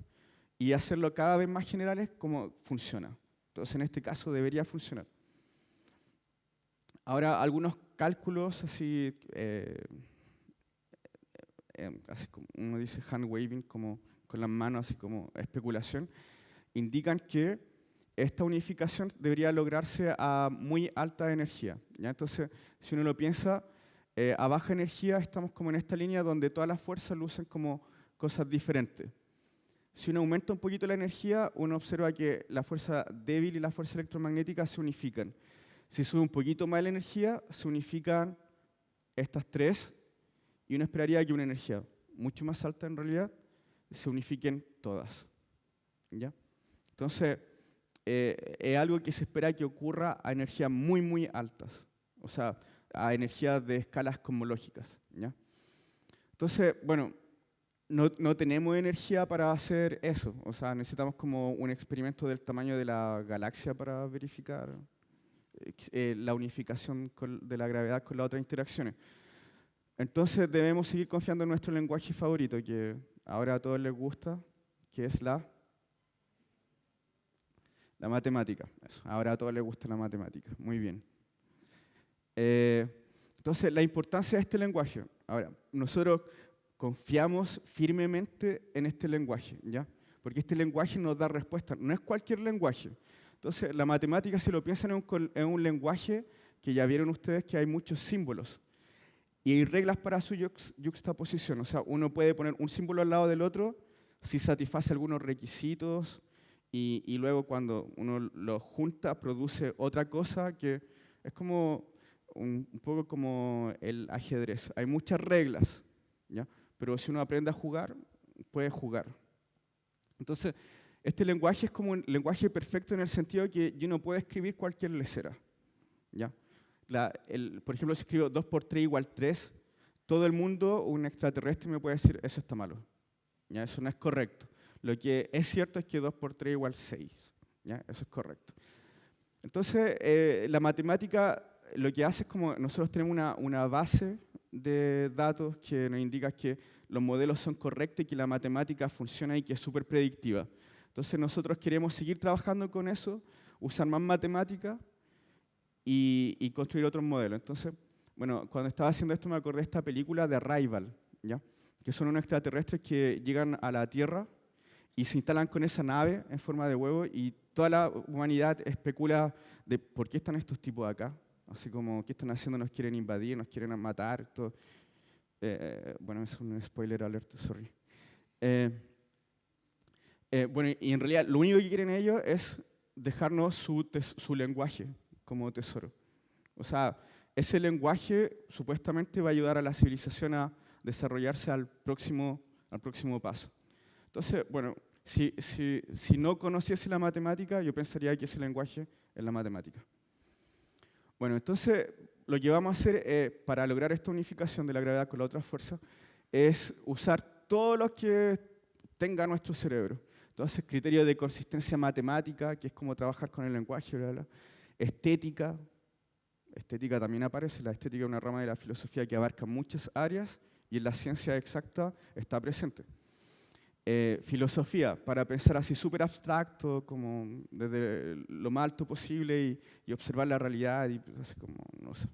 Speaker 1: y hacerlo cada vez más generales, cómo funciona? Entonces, en este caso, debería funcionar. Ahora, algunos cálculos así como uno dice hand waving, como con las manos, así como especulación, indican que esta unificación debería lograrse a muy alta energía, ¿ya? Entonces, si uno lo piensa, a baja energía estamos como en esta línea donde todas las fuerzas lucen como cosas diferentes. Si uno aumenta un poquito la energía, uno observa que la fuerza débil y la fuerza electromagnética se unifican. Si sube un poquito más la energía, se unifican estas tres, y uno esperaría que una energía mucho más alta en realidad se unifiquen todas, ¿ya? Entonces, es algo que se espera que ocurra a energías muy, muy altas. O sea, a energías de escalas cosmológicas, ¿ya? Entonces, bueno, no tenemos energía para hacer eso. O sea, necesitamos como un experimento del tamaño de la galaxia para verificar la unificación de la gravedad con las otras interacciones. Entonces debemos seguir confiando en nuestro lenguaje favorito, que ahora a todos les gusta, que es la matemática. Eso, ahora a todos les gusta la matemática. Muy bien. Entonces, la importancia de este lenguaje. Ahora, nosotros confiamos firmemente en este lenguaje, ¿ya? Porque este lenguaje nos da respuesta. No es cualquier lenguaje. Entonces, la matemática, si lo piensan, es un lenguaje que ya vieron ustedes que hay muchos símbolos. Y hay reglas para su yuxtaposición. O sea, uno puede poner un símbolo al lado del otro si satisface algunos requisitos y luego cuando uno lo junta produce otra cosa que es como un poco como el ajedrez. Hay muchas reglas, ¿ya? Pero si uno aprende a jugar, puede jugar. Entonces, este lenguaje es como un lenguaje perfecto en el sentido de que yo no puedo escribir cualquier lecera, ¿ya? Por ejemplo, si escribo 2 por 3 igual 3, todo el mundo, un extraterrestre, me puede decir, eso está malo, ¿ya? Eso no es correcto. Lo que es cierto es que 2 por 3 igual 6, ¿ya? Eso es correcto. Entonces, la matemática lo que hace es como nosotros tenemos una base de datos que nos indica que los modelos son correctos y que la matemática funciona y que es súper predictiva. Entonces, nosotros queremos seguir trabajando con eso, usar más matemática y construir otros modelos. Entonces, bueno, cuando estaba haciendo esto me acordé de esta película de Arrival, ¿ya? Que son unos extraterrestres que llegan a la Tierra y se instalan con esa nave en forma de huevo y toda la humanidad especula de por qué están estos tipos acá. Así como, ¿qué están haciendo? Nos quieren invadir, nos quieren matar. Todo. Bueno, es un spoiler alert, sorry. Bueno, y en realidad lo único que quieren ellos es dejarnos su lenguaje como tesoro. O sea, ese lenguaje supuestamente va a ayudar a la civilización a desarrollarse al próximo paso. Entonces, bueno, si no conociese la matemática, yo pensaría que ese lenguaje es la matemática. Bueno, entonces lo que vamos a hacer para lograr esta unificación de la gravedad con la otra fuerza es usar todo lo que tenga nuestro cerebro. Entonces, criterio de consistencia matemática, que es como trabajar con el lenguaje, bla, bla. Estética también aparece. La estética es una rama de la filosofía que abarca muchas áreas y en la ciencia exacta está presente. Filosofía, para pensar así súper abstracto, como desde lo más alto posible y observar la realidad y así como, no sé.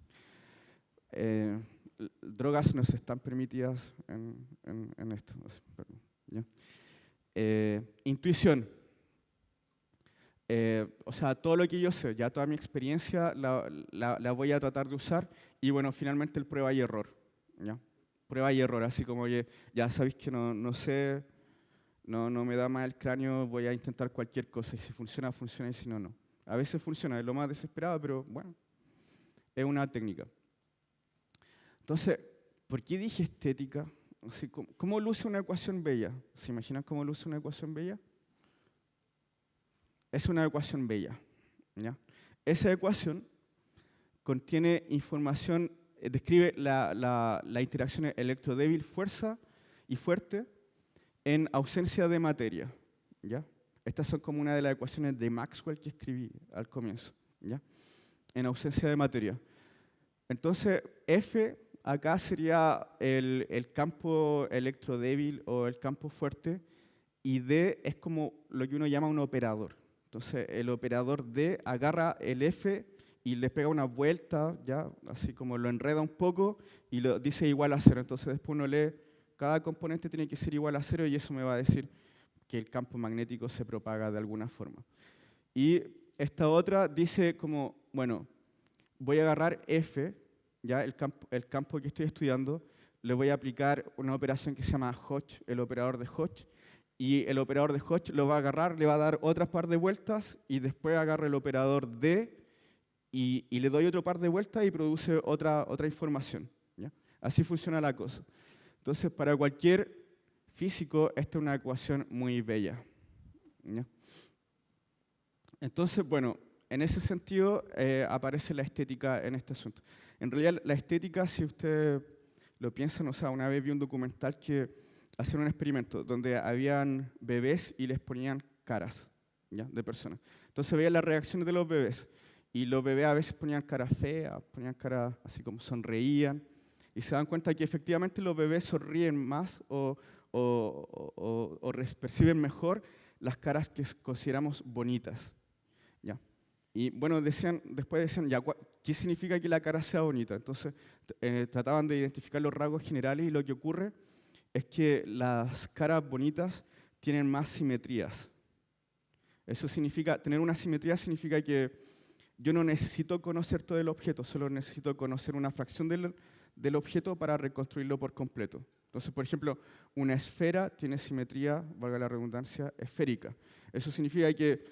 Speaker 1: Drogas no están permitidas en esto. Perdón, ¿ya? Intuición. O sea, todo lo que yo sé, ya toda mi experiencia la voy a tratar de usar y bueno, finalmente el prueba y error, ¿ya? Prueba y error, así como ya sabéis que no sé, no me da más el cráneo, voy a intentar cualquier cosa y si funciona, funciona y si no, no. A veces funciona, es lo más desesperado, pero bueno, es una técnica. Entonces, ¿por qué dije estética? O sea, ¿cómo luce una ecuación bella? ¿Se imaginan cómo luce una ecuación bella? Es una ecuación bella, ¿ya? Esa ecuación contiene información, describe la interacción electrodébil, fuerza y fuerte en ausencia de materia, ¿ya? Estas son como una de las ecuaciones de Maxwell que escribí al comienzo, ¿ya? En ausencia de materia. Entonces, F acá sería el campo electrodébil o el campo fuerte y D es como lo que uno llama un operador. Entonces, el operador D agarra el F y le pega una vuelta, ¿ya? Así como lo enreda un poco y lo dice igual a 0. Entonces, después uno lee, cada componente tiene que ser igual a 0 y eso me va a decir que el campo magnético se propaga de alguna forma. Y esta otra dice como, bueno, voy a agarrar F, ¿ya? El campo que estoy estudiando, le voy a aplicar una operación que se llama Hodge, el operador de Hodge, y el operador de Hodge lo va a agarrar, le va a dar otras par de vueltas y después agarra el operador D y le doy otro par de vueltas y produce otra información, ¿ya? Así funciona la cosa. Entonces, para cualquier físico, esta es una ecuación muy bella, ¿ya? Entonces, bueno, en ese sentido aparece la estética en este asunto. En realidad, la estética, si usted lo piensa, o sea, una vez vi un documental que hacían un experimento donde habían bebés y les ponían caras, ¿ya?, de personas. Entonces veían las reacciones de los bebés. Y los bebés a veces ponían cara fea, ponían cara así como sonreían. Y se dan cuenta que efectivamente los bebés sonríen más o perciben mejor las caras que consideramos bonitas. ¿Ya? Y bueno, después decían, ya, ¿qué significa que la cara sea bonita? Entonces trataban de identificar los rasgos generales y lo que ocurre es que las caras bonitas tienen más simetrías. Eso significa, tener una simetría significa que yo no necesito conocer todo el objeto, solo necesito conocer una fracción del objeto para reconstruirlo por completo. Entonces, por ejemplo, una esfera tiene simetría, valga la redundancia, esférica. Eso significa que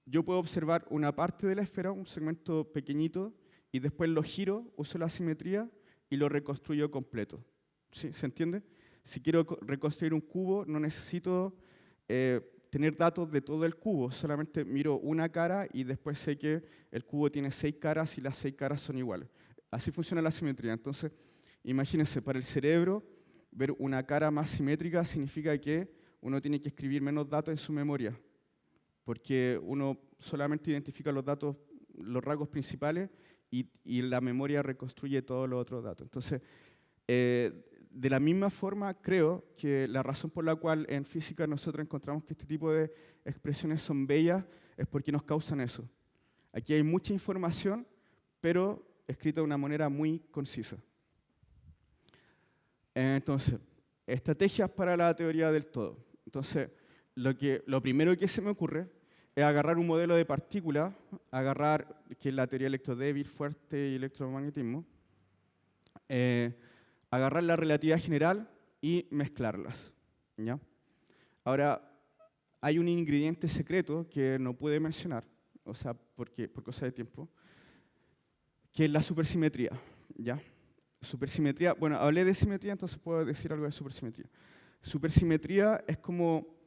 Speaker 1: yo puedo observar una parte de la esfera, un segmento pequeñito, y después lo giro, uso la simetría y lo reconstruyo completo. ¿Sí? ¿Se entiende? Si quiero reconstruir un cubo, no necesito tener datos de todo el cubo, solamente miro una cara y después sé que el cubo tiene 6 caras y las 6 caras son iguales. Así funciona la simetría. Entonces, imagínense, para el cerebro, ver una cara más simétrica significa que uno tiene que escribir menos datos en su memoria, porque uno solamente identifica los datos, los rasgos principales, y la memoria reconstruye todos los otros datos. Entonces, de la misma forma, creo que la razón por la cual en física nosotros encontramos que este tipo de expresiones son bellas es porque nos causan eso. Aquí hay mucha información, pero escrita de una manera muy concisa. Entonces, estrategias para la teoría del todo. Entonces, lo primero que se me ocurre es agarrar un modelo de partícula, que es la teoría electrodébil, fuerte y electromagnetismo, agarrar la relatividad general y mezclarlas. ¿Ya? Ahora, hay un ingrediente secreto que no pude mencionar, o sea, por cosa de tiempo, que es la supersimetría. ¿Ya? Supersimetría, bueno, hablé de simetría, entonces puedo decir algo de supersimetría. Supersimetría es como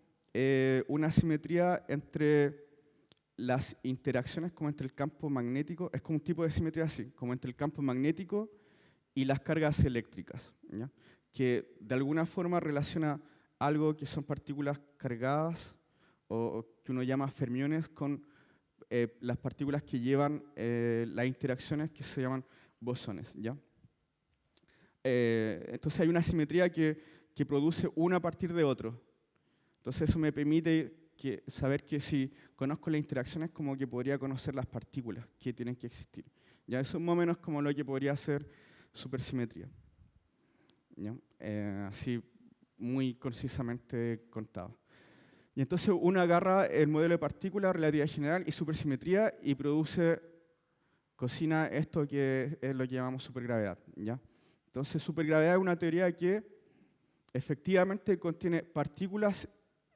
Speaker 1: una simetría entre las interacciones, como entre el campo magnético, es como un tipo de simetría así, como entre el campo magnético y las cargas eléctricas, ¿ya? Que de alguna forma relaciona algo que son partículas cargadas o que uno llama fermiones con las partículas que llevan las interacciones que se llaman bosones. ¿Ya? Entonces hay una simetría que produce uno a partir de otro. Entonces eso me permite saber que si conozco las interacciones, como que podría conocer las partículas que tienen que existir. ¿Ya? Eso es más o menos como lo que podría ser supersimetría. ¿Ya? Así muy concisamente contado. Y entonces uno agarra el modelo de partículas, relatividad general y supersimetría y cocina esto que es lo que llamamos supergravedad. ¿Ya? Entonces supergravedad es una teoría que efectivamente contiene partículas,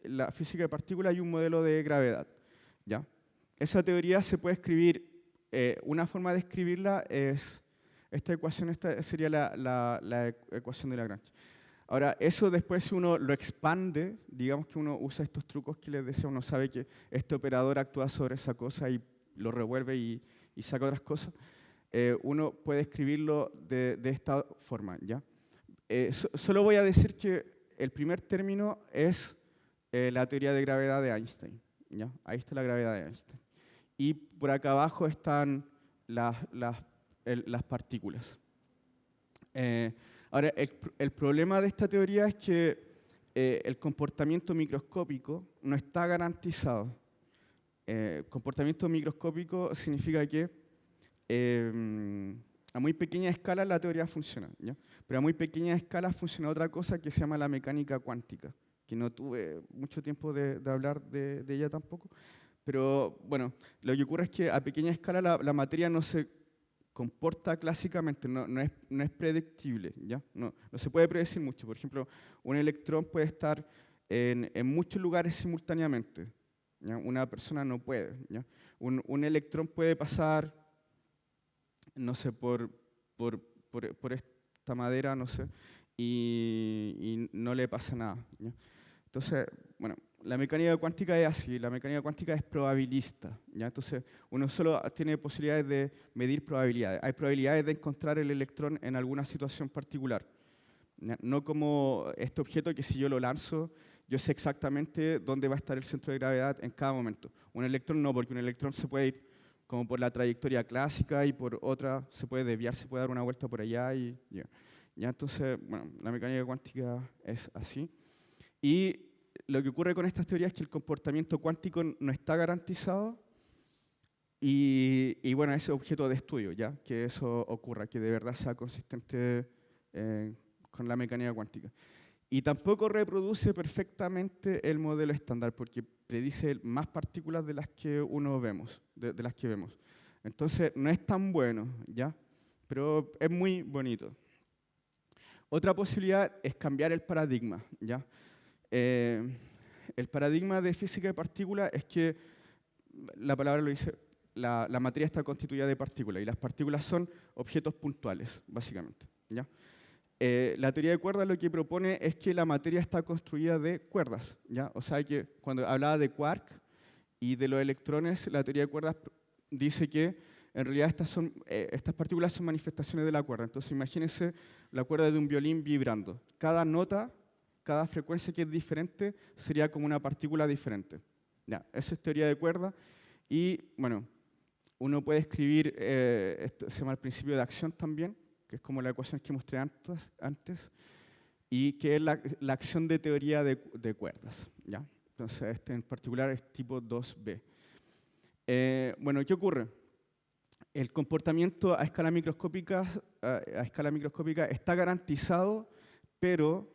Speaker 1: la física de partículas y un modelo de gravedad. ¿Ya? Esa teoría se puede escribir, una forma de escribirla es esta ecuación, esta sería la ecuación de Lagrange. Ahora, eso después si uno lo expande, digamos que uno usa estos trucos que les decía, uno sabe que este operador actúa sobre esa cosa y lo revuelve y saca otras cosas, uno puede escribirlo de esta forma. ¿Ya? Solo voy a decir que el primer término es la teoría de gravedad de Einstein. ¿Ya? Ahí está la gravedad de Einstein. Y por acá abajo están las partículas. Ahora, el problema de esta teoría es que el comportamiento microscópico no está garantizado. Comportamiento microscópico significa que a muy pequeña escala la teoría funciona, ¿ya? Pero a muy pequeña escala funciona otra cosa que se llama la mecánica cuántica, que no tuve mucho tiempo de hablar de ella tampoco. Pero bueno, lo que ocurre es que a pequeña escala la materia no se comporta clásicamente, no es predictible, ¿ya? No se puede predecir mucho. Por ejemplo, un electrón puede estar en muchos lugares simultáneamente, ¿ya? Una persona no puede, ¿ya? Un electrón puede pasar, no sé, por esta madera, no sé, y no le pasa nada, ¿ya? Entonces, bueno, la mecánica cuántica es así, la mecánica cuántica es probabilista, ¿ya? Entonces, uno solo tiene posibilidades de medir probabilidades. Hay probabilidades de encontrar el electrón en alguna situación particular. ¿Ya? No como este objeto que si yo lo lanzo, yo sé exactamente dónde va a estar el centro de gravedad en cada momento. Un electrón no, porque un electrón se puede ir como por la trayectoria clásica y por otra se puede desviar, se puede dar una vuelta por allá y ya. ¿Ya? Entonces, bueno, la mecánica cuántica es así. Y lo que ocurre con estas teorías es que el comportamiento cuántico no está garantizado y bueno, ese objeto de estudio, ¿ya? Que eso ocurra, que de verdad sea consistente con la mecánica cuántica. Y tampoco reproduce perfectamente el modelo estándar, porque predice más partículas de las que uno vemos, de las que vemos. Entonces, no es tan bueno, ¿ya? Pero es muy bonito. Otra posibilidad es cambiar el paradigma, ¿ya? El paradigma de física de partículas es que, la palabra lo dice, la materia está constituida de partículas y las partículas son objetos puntuales, básicamente, ¿ya? La teoría de cuerdas lo que propone es que la materia está construida de cuerdas, ¿ya? O sea que cuando hablaba de quark y de los electrones, la teoría de cuerdas dice que en realidad estas partículas son manifestaciones de la cuerda. Entonces imagínense la cuerda de un violín vibrando. Cada nota, cada frecuencia que es diferente sería como una partícula diferente. Ya, eso es teoría de cuerda. Y bueno, uno puede escribir, esto se llama el principio de acción también, que es como la ecuación que mostré antes, y que es la acción de teoría de cuerdas, ¿ya? Entonces, este en particular es tipo 2b. Bueno, ¿qué ocurre? El comportamiento a escala microscópica está garantizado, pero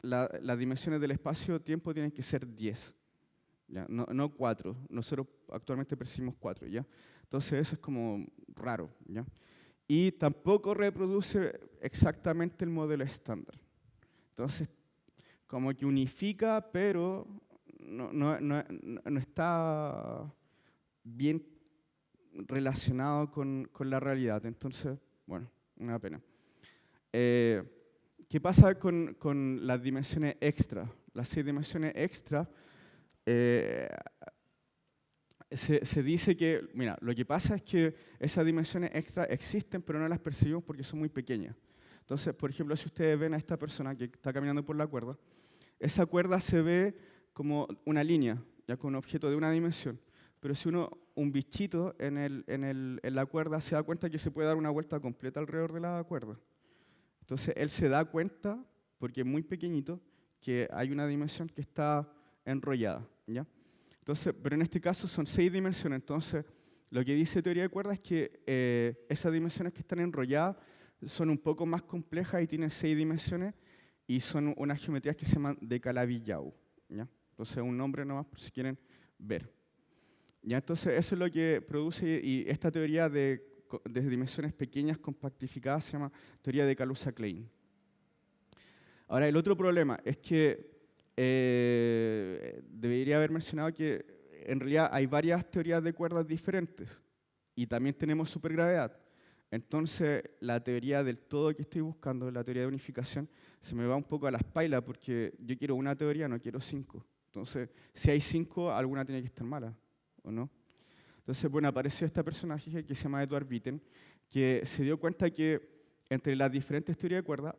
Speaker 1: las dimensiones del espacio-tiempo tienen que ser 10, ¿ya? No 4. Nosotros actualmente percibimos 4, ¿ya? Entonces, eso es como raro, ¿ya? Y tampoco reproduce exactamente el modelo estándar. Entonces, como que unifica, pero no está bien relacionado con la realidad. Entonces, bueno, una pena. ¿Qué pasa con las dimensiones extra? Las 6 dimensiones extra, se dice que, mira, lo que pasa es que esas dimensiones extra existen, pero no las percibimos porque son muy pequeñas. Entonces, por ejemplo, si ustedes ven a esta persona que está caminando por la cuerda, esa cuerda se ve como una línea, ya con un objeto de una dimensión. Pero si un bichito en la cuerda se da cuenta que se puede dar una vuelta completa alrededor de la cuerda. Entonces, él se da cuenta, porque es muy pequeñito, que hay una dimensión que está enrollada, ¿ya? Entonces, pero en este caso son 6 dimensiones. Entonces, lo que dice teoría de cuerdas es que esas dimensiones que están enrolladas son un poco más complejas y tienen 6 dimensiones y son unas geometrías que se llaman de Calabi-Yau, ¿ya? Entonces, un nombre nomás por si quieren ver. ¿Ya? Entonces, eso es lo que produce, y esta teoría de dimensiones pequeñas compactificadas se llama teoría de Kaluza-Klein. Ahora, el otro problema es que debería haber mencionado que en realidad hay varias teorías de cuerdas diferentes y también tenemos supergravedad. Entonces, la teoría del todo que estoy buscando, la teoría de unificación, se me va un poco a la espalda porque yo quiero una teoría, no quiero 5. Entonces, si hay 5, alguna tiene que estar mala, ¿o no? Entonces, bueno, apareció este personaje que se llama Edward Witten, que se dio cuenta que entre las diferentes teorías de cuerdas,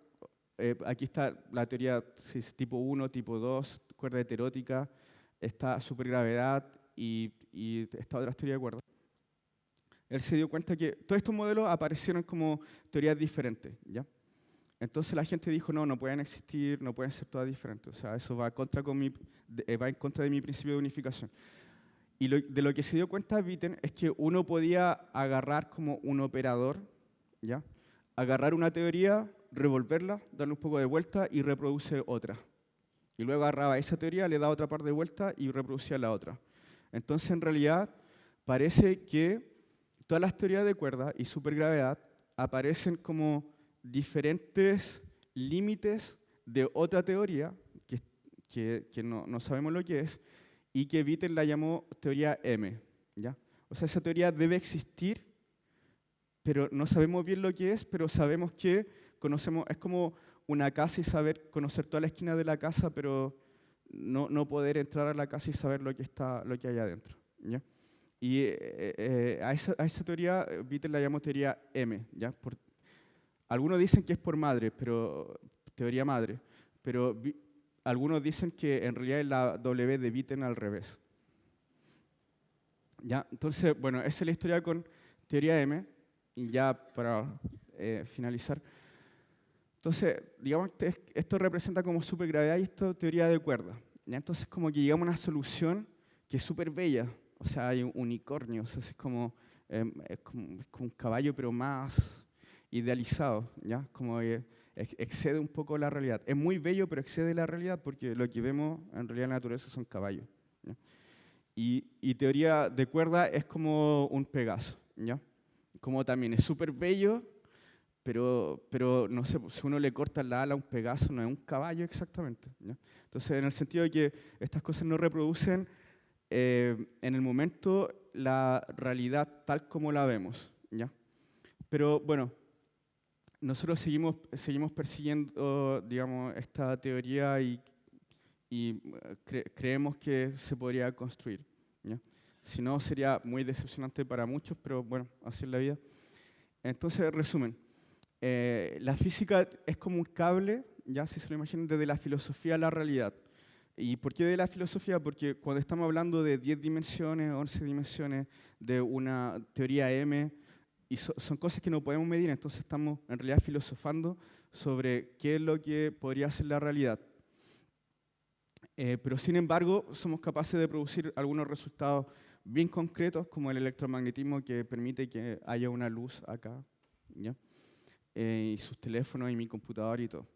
Speaker 1: aquí está la teoría tipo 1, tipo 2, cuerda heterótica, está supergravedad y esta otra teoría de cuerdas. Él se dio cuenta que todos estos modelos aparecieron como teorías diferentes, ¿ya? Entonces la gente dijo, no pueden existir, no pueden ser todas diferentes. O sea, eso va en contra de mi principio de unificación. Y de lo que se dio cuenta Witten es que uno podía agarrar como un operador, ¿ya? Agarrar una teoría, revolverla, darle un poco de vuelta y reproduce otra. Y luego agarraba esa teoría, le da otra par de vuelta y reproducía la otra. Entonces, en realidad, parece que todas las teorías de cuerda y supergravedad aparecen como diferentes límites de otra teoría, que no sabemos lo que es, y que Witten la llamó teoría M, ¿ya? O sea, esa teoría debe existir, pero no sabemos bien lo que es, pero sabemos que conocemos, es como una casa y conocer toda la esquina de la casa, pero no poder entrar a la casa y saber lo que hay adentro. ¿Ya? Y a esa teoría Witten la llamó teoría M. ¿Ya? Algunos dicen que es por madre, pero teoría madre, pero algunos dicen que en realidad es la W de Witten al revés. ¿Ya? Entonces, bueno, esa es la historia con teoría M, y ya para finalizar. Entonces, digamos que esto representa como supergravedad y esto teoría de cuerda. ¿Ya? Entonces, como que llegamos a una solución que es súper bella. O sea, hay unicornios, es como un caballo, pero más idealizado, ¿ya? Como que excede un poco la realidad. Es muy bello, pero excede la realidad porque lo que vemos en realidad en la naturaleza son caballos. ¿Ya? Y teoría de cuerda es como un Pegaso, ¿ya? Como también es súper bello, pero no sé, si uno le corta la ala a un Pegaso, no es un caballo exactamente, ¿ya? Entonces, en el sentido de que estas cosas no reproducen en el momento la realidad tal como la vemos, ¿ya? Pero bueno, nosotros seguimos persiguiendo, digamos, esta teoría y creemos que se podría construir, ¿ya? Si no, sería muy decepcionante para muchos, pero bueno, así es la vida. Entonces, resumen, la física es como un cable, ya si se lo imaginan, desde la filosofía a la realidad. ¿Y por qué de la filosofía? Porque cuando estamos hablando de 10 dimensiones, 11 dimensiones, de una teoría M, y son cosas que no podemos medir, entonces estamos en realidad filosofando sobre qué es lo que podría ser la realidad. Pero sin embargo, somos capaces de producir algunos resultados bien concretos, como el electromagnetismo que permite que haya una luz acá, ¿ya? Y sus teléfonos y mi computador y todo.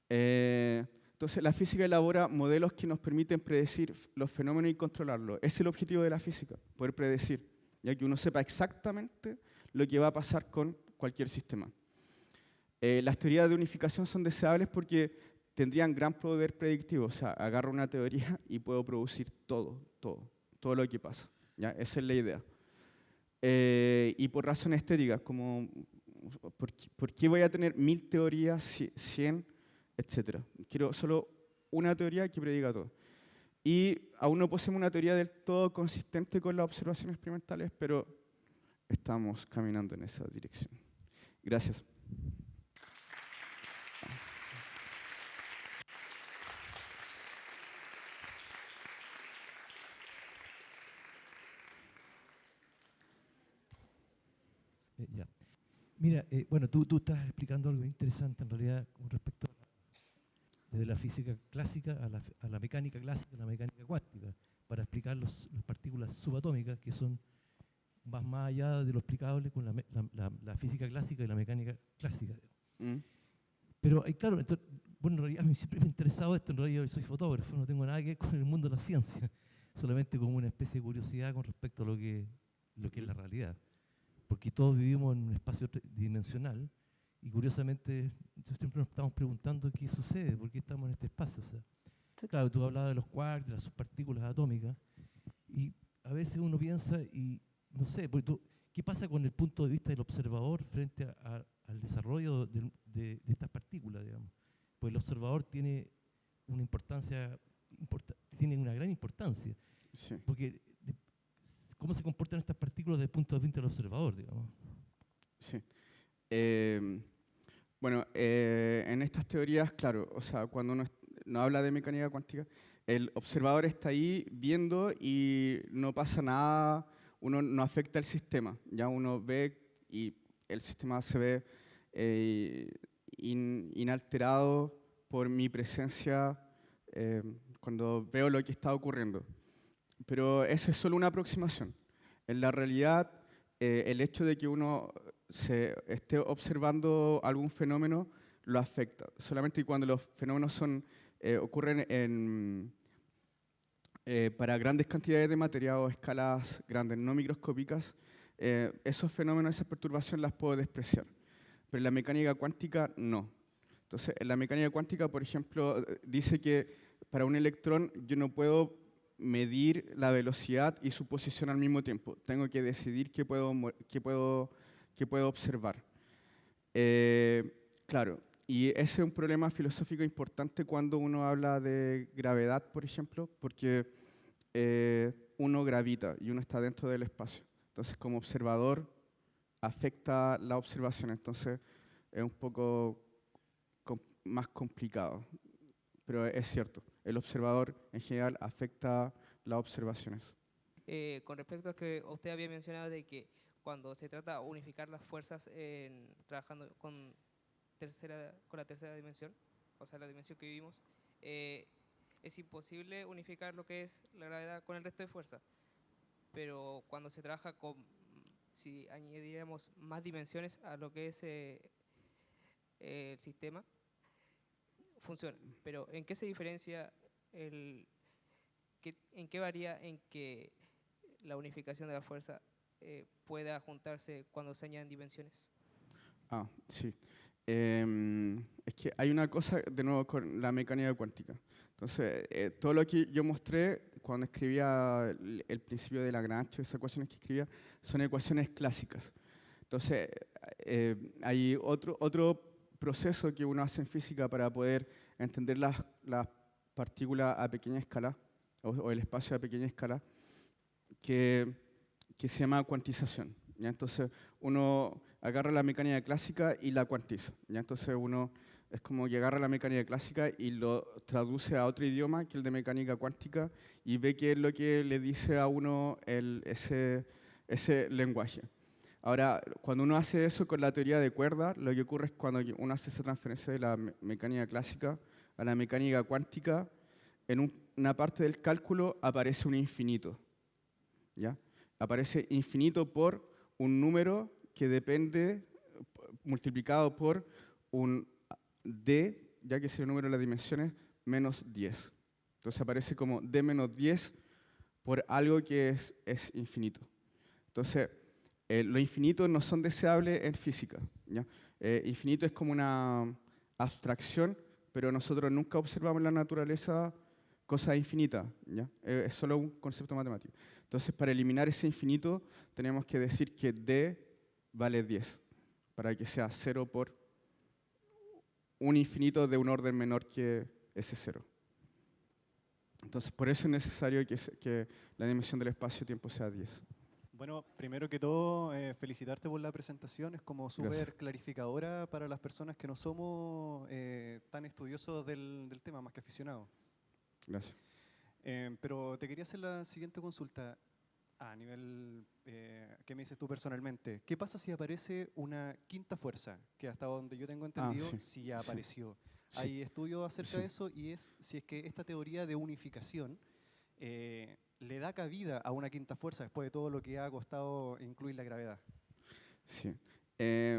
Speaker 1: Entonces, la física elabora modelos que nos permiten predecir los fenómenos y controlarlos. Ese es el objetivo de la física, poder predecir, ya que uno sepa exactamente lo que va a pasar con cualquier sistema. Las teorías de unificación son deseables porque tendrían gran poder predictivo. O sea, agarro una teoría y puedo producir todo lo que pasa. ¿Ya? Esa es la idea. Y por razones estéticas, como ¿por qué voy a tener 1000 teorías, 100, etcétera? Quiero solo una teoría que prediga todo. Y aún no poseemos una teoría del todo consistente con las observaciones experimentales, pero estamos caminando en esa dirección. Gracias.
Speaker 2: Ya. Mira, bueno, tú estás explicando algo interesante en realidad con respecto desde la física clásica a la mecánica clásica, a la mecánica cuántica, para explicar las partículas subatómicas que son más allá de lo explicable con la física clásica y la mecánica clásica.
Speaker 1: Mm.
Speaker 2: Pero claro, bueno, en realidad a mí siempre me ha interesado esto, en realidad yo soy fotógrafo, no tengo nada que ver con el mundo de la ciencia, solamente como una especie de curiosidad con respecto a lo que es la realidad. Porque todos vivimos en un espacio dimensional y curiosamente siempre nos estamos preguntando qué sucede, por qué estamos en este espacio. O sea, claro, tú hablabas de los quarks, de las subpartículas atómicas, y a veces uno piensa, y no sé, ¿qué pasa con el punto de vista del observador frente al desarrollo de estas partículas, digamos? Pues el observador tiene una importancia, tiene una gran importancia,
Speaker 1: Sí.
Speaker 2: porque ¿cómo se comportan estas partículas desde el punto de vista del observador, digamos?
Speaker 1: Sí. Bueno, en estas teorías, claro, o sea, cuando uno no habla de mecánica cuántica, el observador está ahí viendo y no pasa nada, uno no afecta el sistema, ya uno ve y el sistema se ve inalterado por mi presencia cuando veo lo que está ocurriendo. Pero eso es solo una aproximación. En la realidad, el hecho de que uno se esté observando algún fenómeno lo afecta. Solamente cuando los fenómenos ocurren para grandes cantidades de materia o escalas grandes, no microscópicas, esos fenómenos, esas perturbaciones las puedo despreciar. Pero en la mecánica cuántica no. Entonces, en la mecánica cuántica, por ejemplo, dice que para un electrón yo no puedo medir la velocidad y su posición al mismo tiempo. Tengo que decidir qué puedo observar. Claro, Y ese es un problema filosófico importante cuando uno habla de gravedad, por ejemplo, porque uno gravita y uno está dentro del espacio. Entonces, como observador, afecta la observación. Entonces, es un poco más complicado. Pero es cierto, el observador en general afecta las observaciones.
Speaker 3: Con respecto a que usted había mencionado de que cuando se trata de unificar las fuerzas trabajando con la tercera dimensión, o sea, la dimensión que vivimos, es imposible unificar lo que es la gravedad con el resto de fuerzas. Pero cuando se trabaja con, si añadiéramos más dimensiones a lo que es el sistema, funciona. Pero ¿en qué se diferencia en qué varía en que la unificación de la fuerza pueda juntarse cuando se añaden dimensiones?
Speaker 1: Ah, sí. Es que hay una cosa, de nuevo, con la mecánica cuántica. Entonces, todo lo que yo mostré cuando escribía el principio de Lagrange, esas ecuaciones que escribía, son ecuaciones clásicas. Entonces, hay otro proceso que uno hace en física para poder entender las partículas a pequeña escala, o el espacio a pequeña escala, que se llama cuantización. ¿Ya? Entonces, uno agarra la mecánica clásica y la cuantiza. ¿Ya? Entonces, uno es como que agarra la mecánica clásica y lo traduce a otro idioma, que es el de mecánica cuántica, y ve qué es lo que le dice a uno ese lenguaje. Ahora, cuando uno hace eso con la teoría de cuerdas, lo que ocurre es cuando uno hace esa transferencia de la mecánica clásica a la mecánica cuántica, en una parte del cálculo aparece un infinito. ¿Ya? Aparece infinito por un número que depende, multiplicado por un d, ya que es el número de las dimensiones, menos 10. Entonces aparece como d menos 10 por algo que es infinito. Entonces, los infinitos no son deseables en física. ¿Ya? Infinito es como una abstracción, pero nosotros nunca observamos en la naturaleza cosas infinitas. ¿Ya? Es solo un concepto matemático. Entonces, para eliminar ese infinito, tenemos que decir que d vale 10, para que sea 0 por un infinito de un orden menor que ese 0. Entonces, por eso es necesario que la dimensión del espacio-tiempo sea 10.
Speaker 4: Bueno, primero que todo, felicitarte por la presentación. Es como súper clarificadora para las personas que no somos tan estudiosos del tema, más que aficionados.
Speaker 1: Gracias.
Speaker 4: Pero te quería hacer la siguiente consulta. A nivel, ¿qué me dices tú personalmente? ¿Qué pasa si aparece una quinta fuerza? Que hasta donde yo tengo entendido, sí apareció.
Speaker 1: Sí.
Speaker 4: Hay estudios acerca de eso y es si es que esta teoría de unificación le da cabida a una quinta fuerza después de todo lo que ha costado incluir la gravedad.
Speaker 1: Sí.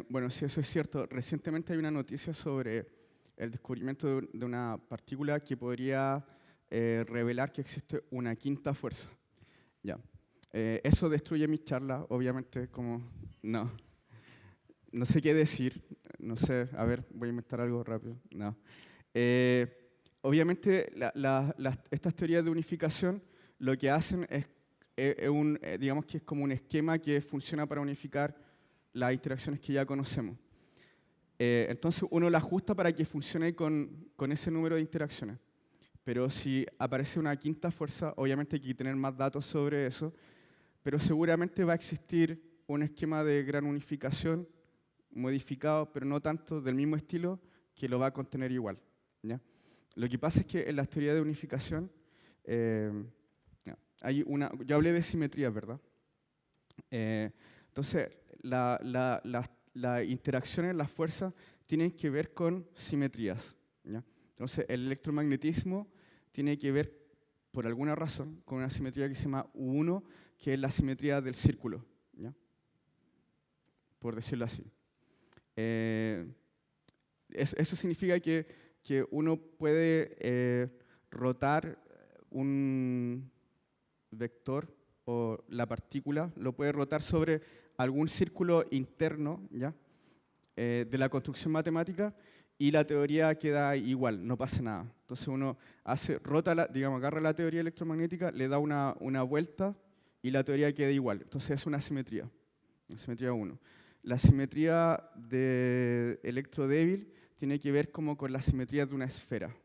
Speaker 1: Bueno, sí, eso es cierto. Recientemente hay una noticia sobre el descubrimiento de una partícula que podría revelar que existe una quinta fuerza. Ya. Eso destruye mi charla, obviamente, como no sé qué decir, no sé, a ver, voy a inventar algo rápido, no. Obviamente, estas teorías de unificación lo que hacen es digamos que es como un esquema que funciona para unificar las interacciones que ya conocemos. Entonces, uno la ajusta para que funcione con ese número de interacciones. Pero si aparece una quinta fuerza, obviamente hay que tener más datos sobre eso, pero seguramente va a existir un esquema de gran unificación modificado, pero no tanto del mismo estilo, que lo va a contener igual. ¿Ya? Lo que pasa es que en las teorías de unificación yo hablé de simetrías, ¿verdad? Entonces, las interacciones, las fuerzas, tienen que ver con simetrías. ¿Ya? Entonces, el electromagnetismo tiene que ver, por alguna razón, con una simetría que se llama U1, que es la simetría del círculo, ¿ya? Por decirlo así. Eso significa que uno puede rotar un vector o la partícula, lo puede rotar sobre algún círculo interno, ¿ya? De la construcción matemática, y la teoría queda igual, no pasa nada. Entonces uno agarra la teoría electromagnética, le da una vuelta y la teoría queda igual. Entonces es una simetría 1. La simetría de electrodébil tiene que ver como con la simetría de una esfera,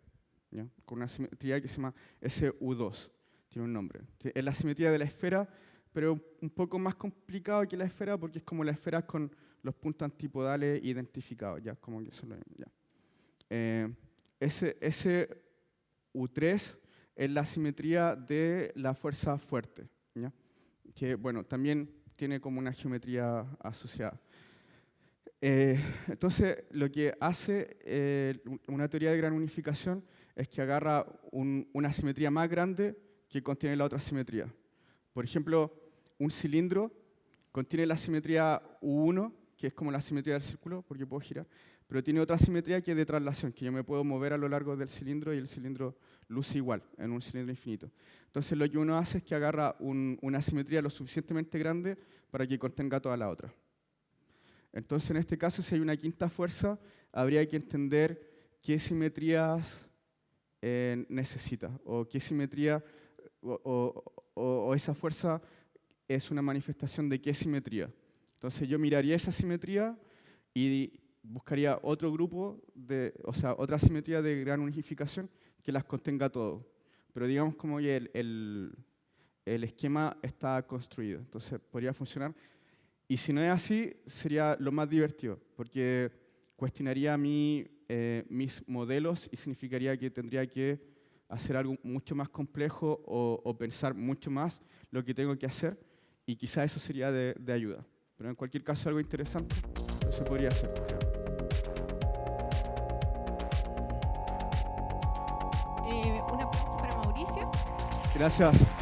Speaker 1: ¿ya? Con una simetría que se llama SU2, tiene un nombre. Es la simetría de la esfera, pero un poco más complicado que la esfera porque es como la esfera con los puntos antipodales identificados, ya, como que eso lo ya. Ese U3 es la simetría de la fuerza fuerte, ¿ya? Que, bueno, también tiene como una geometría asociada. Entonces, lo que hace una teoría de gran unificación es que agarra una simetría más grande que contiene la otra simetría. Por ejemplo, un cilindro contiene la simetría U1, que es como la simetría del círculo, porque puedo girar, pero tiene otra simetría que es de traslación, que yo me puedo mover a lo largo del cilindro y el cilindro luce igual en un cilindro infinito. Entonces, lo que uno hace es que agarra una simetría lo suficientemente grande para que contenga toda la otra. Entonces, en este caso, si hay una quinta fuerza, habría que entender qué simetrías necesita, o qué simetría, o esa fuerza es una manifestación de qué simetría. Entonces, yo miraría esa simetría y buscaría otro grupo, o sea, otra simetría de gran unificación que las contenga todo. Pero digamos como que el esquema está construido, entonces podría funcionar. Y si no es así, sería lo más divertido, porque cuestionaría mis modelos y significaría que tendría que hacer algo mucho más complejo o pensar mucho más lo que tengo que hacer, y quizá eso sería de ayuda. Pero en cualquier caso, algo interesante, eso podría hacer.
Speaker 5: Un aplauso para Mauricio.
Speaker 1: Gracias.